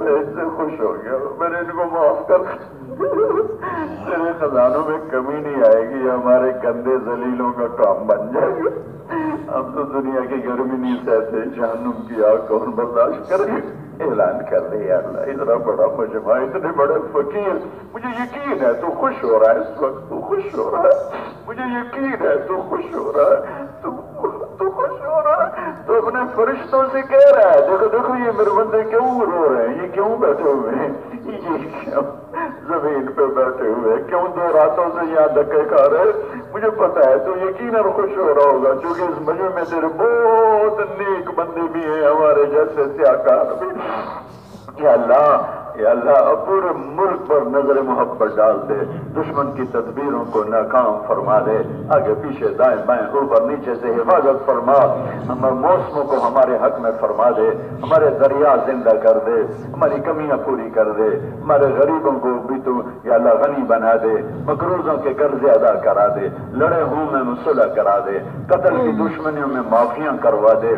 میں ان سے خوش ہو گیا، میں نے ان کو معاف کر تیرے خزانوں میں کمی نہیں آئے گی، ہمارے گندے ذلیلوں کا کام بن جائے گا، ہم تو دنیا کی گرمی نہیں سہتے، جہنم کی آگ کون برداشت کرے گے۔ اعلان کر دے یا اللہ، اتنا بڑا مجمع، اتنے بڑے فقیر، مجھے یقین ہے تو خوش ہو رہا ہے، اس وقت تو خوش ہو رہا ہے، مجھے یقین ہے تو خوش ہو رہا ہے، تو خوش ہو رہا ہے، تو اپنے فرشتوں سے کہہ رہا ہے دیکھو دیکھو یہ میرے بندے کیوں رو رہے ہیں، یہ کیوں بیٹھے ہوئے ہیں، یہ کیوں زمین پہ بیٹھے ہوئے، کیوں دو راتوں سے یہاں دھکے کھا رہے، مجھے پتا ہے تو یقیناً خوش ہو رہا ہوگا، کیونکہ اس مجمع میں تیرے بہت نیک بندے بھی ہیں، ہمارے جیسے سیاکار بھی۔ یا اللہ، یا اللہ پورے ملک پر نظر محبت ڈال دے، دشمن کی تدبیروں کو ناکام فرما دے، آگے پیچھے دائیں بائیں اوپر نیچے سے حفاظت فرما، ہمارے موسموں کو ہمارے حق میں فرما دے، ہمارے دریا زندہ کر دے، ہماری کمیاں پوری کر دے، ہمارے غریبوں کو بھی تو یا اللہ غنی بنا دے، مقروضوں کے قرضے ادا کرا دے، لڑے ہوں میں صلح کرا دے، قتل کی دشمنیوں میں معافیاں کروا دے،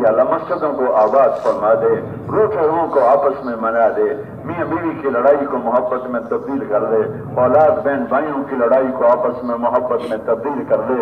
یا اللہ مسجدوں کو آباد فرما دے، روٹے ہوں کو آپس میں منا دے، میاں بیوی کی لڑائی کو محبت میں تبدیل کر دے، اولاد بہن بھائیوں کی لڑائی کو آپس میں محبت میں تبدیل کر دے۔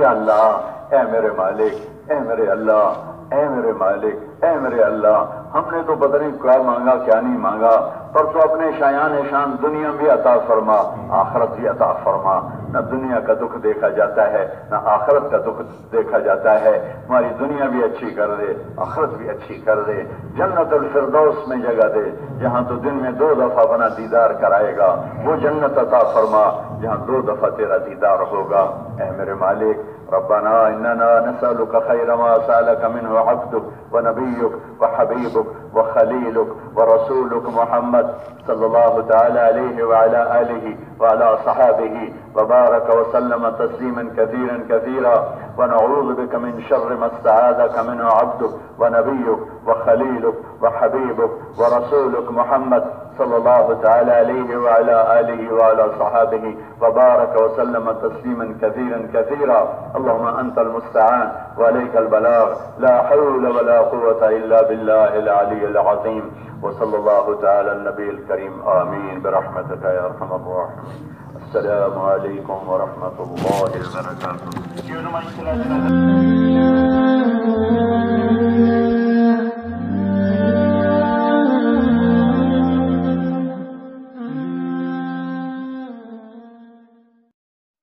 یا اللہ، اے میرے مالک، اے میرے اللہ، اے میرے مالک، اے میرے اللہ، ہم نے تو پتہ نہیں کیا مانگا کیا نہیں مانگا، پر تو اپنے شایان شان دنیا بھی عطا فرما، آخرت بھی عطا فرما، نہ دنیا کا دکھ دیکھا جاتا ہے نہ آخرت کا دکھ دیکھا جاتا ہے، ہماری دنیا بھی اچھی کر دے، آخرت بھی اچھی کر دے، جنت الفردوس میں جگہ دے، جہاں تو دن میں 2 دفعہ بنا دیدار کرائے گا، وہ جنت عطا فرما جہاں 2 دفعہ تیرا دیدار ہوگا۔ اے میرے مالک، ربنا اننا نسألك خير ما سألك منه عبدك ونبيك وحبيبك وخليلك ورسولك محمد صلى الله تعالى عليه وعلى آله وعلى صحابه وبارك وسلم تسليما كثيرا كثيرا، ونعوذ بك من شر ما استعاذك منه عبدك ونبيك وخليلك وحبيبك ورسولك محمد صلى الله تعالى عليه وعلى آله وعلى صحابه وبارك وسلم تسليما كثيرا كثيرا. اللهم أنت المستعان وعليك البلاغ، لا حول ولا قوة إلا بالله العلي العظيم. وصلى الله تعالى النبي الكريم، آمين برحمتك يا أرحم الراحمين. السلام عليكم ورحمة الله وبركاته.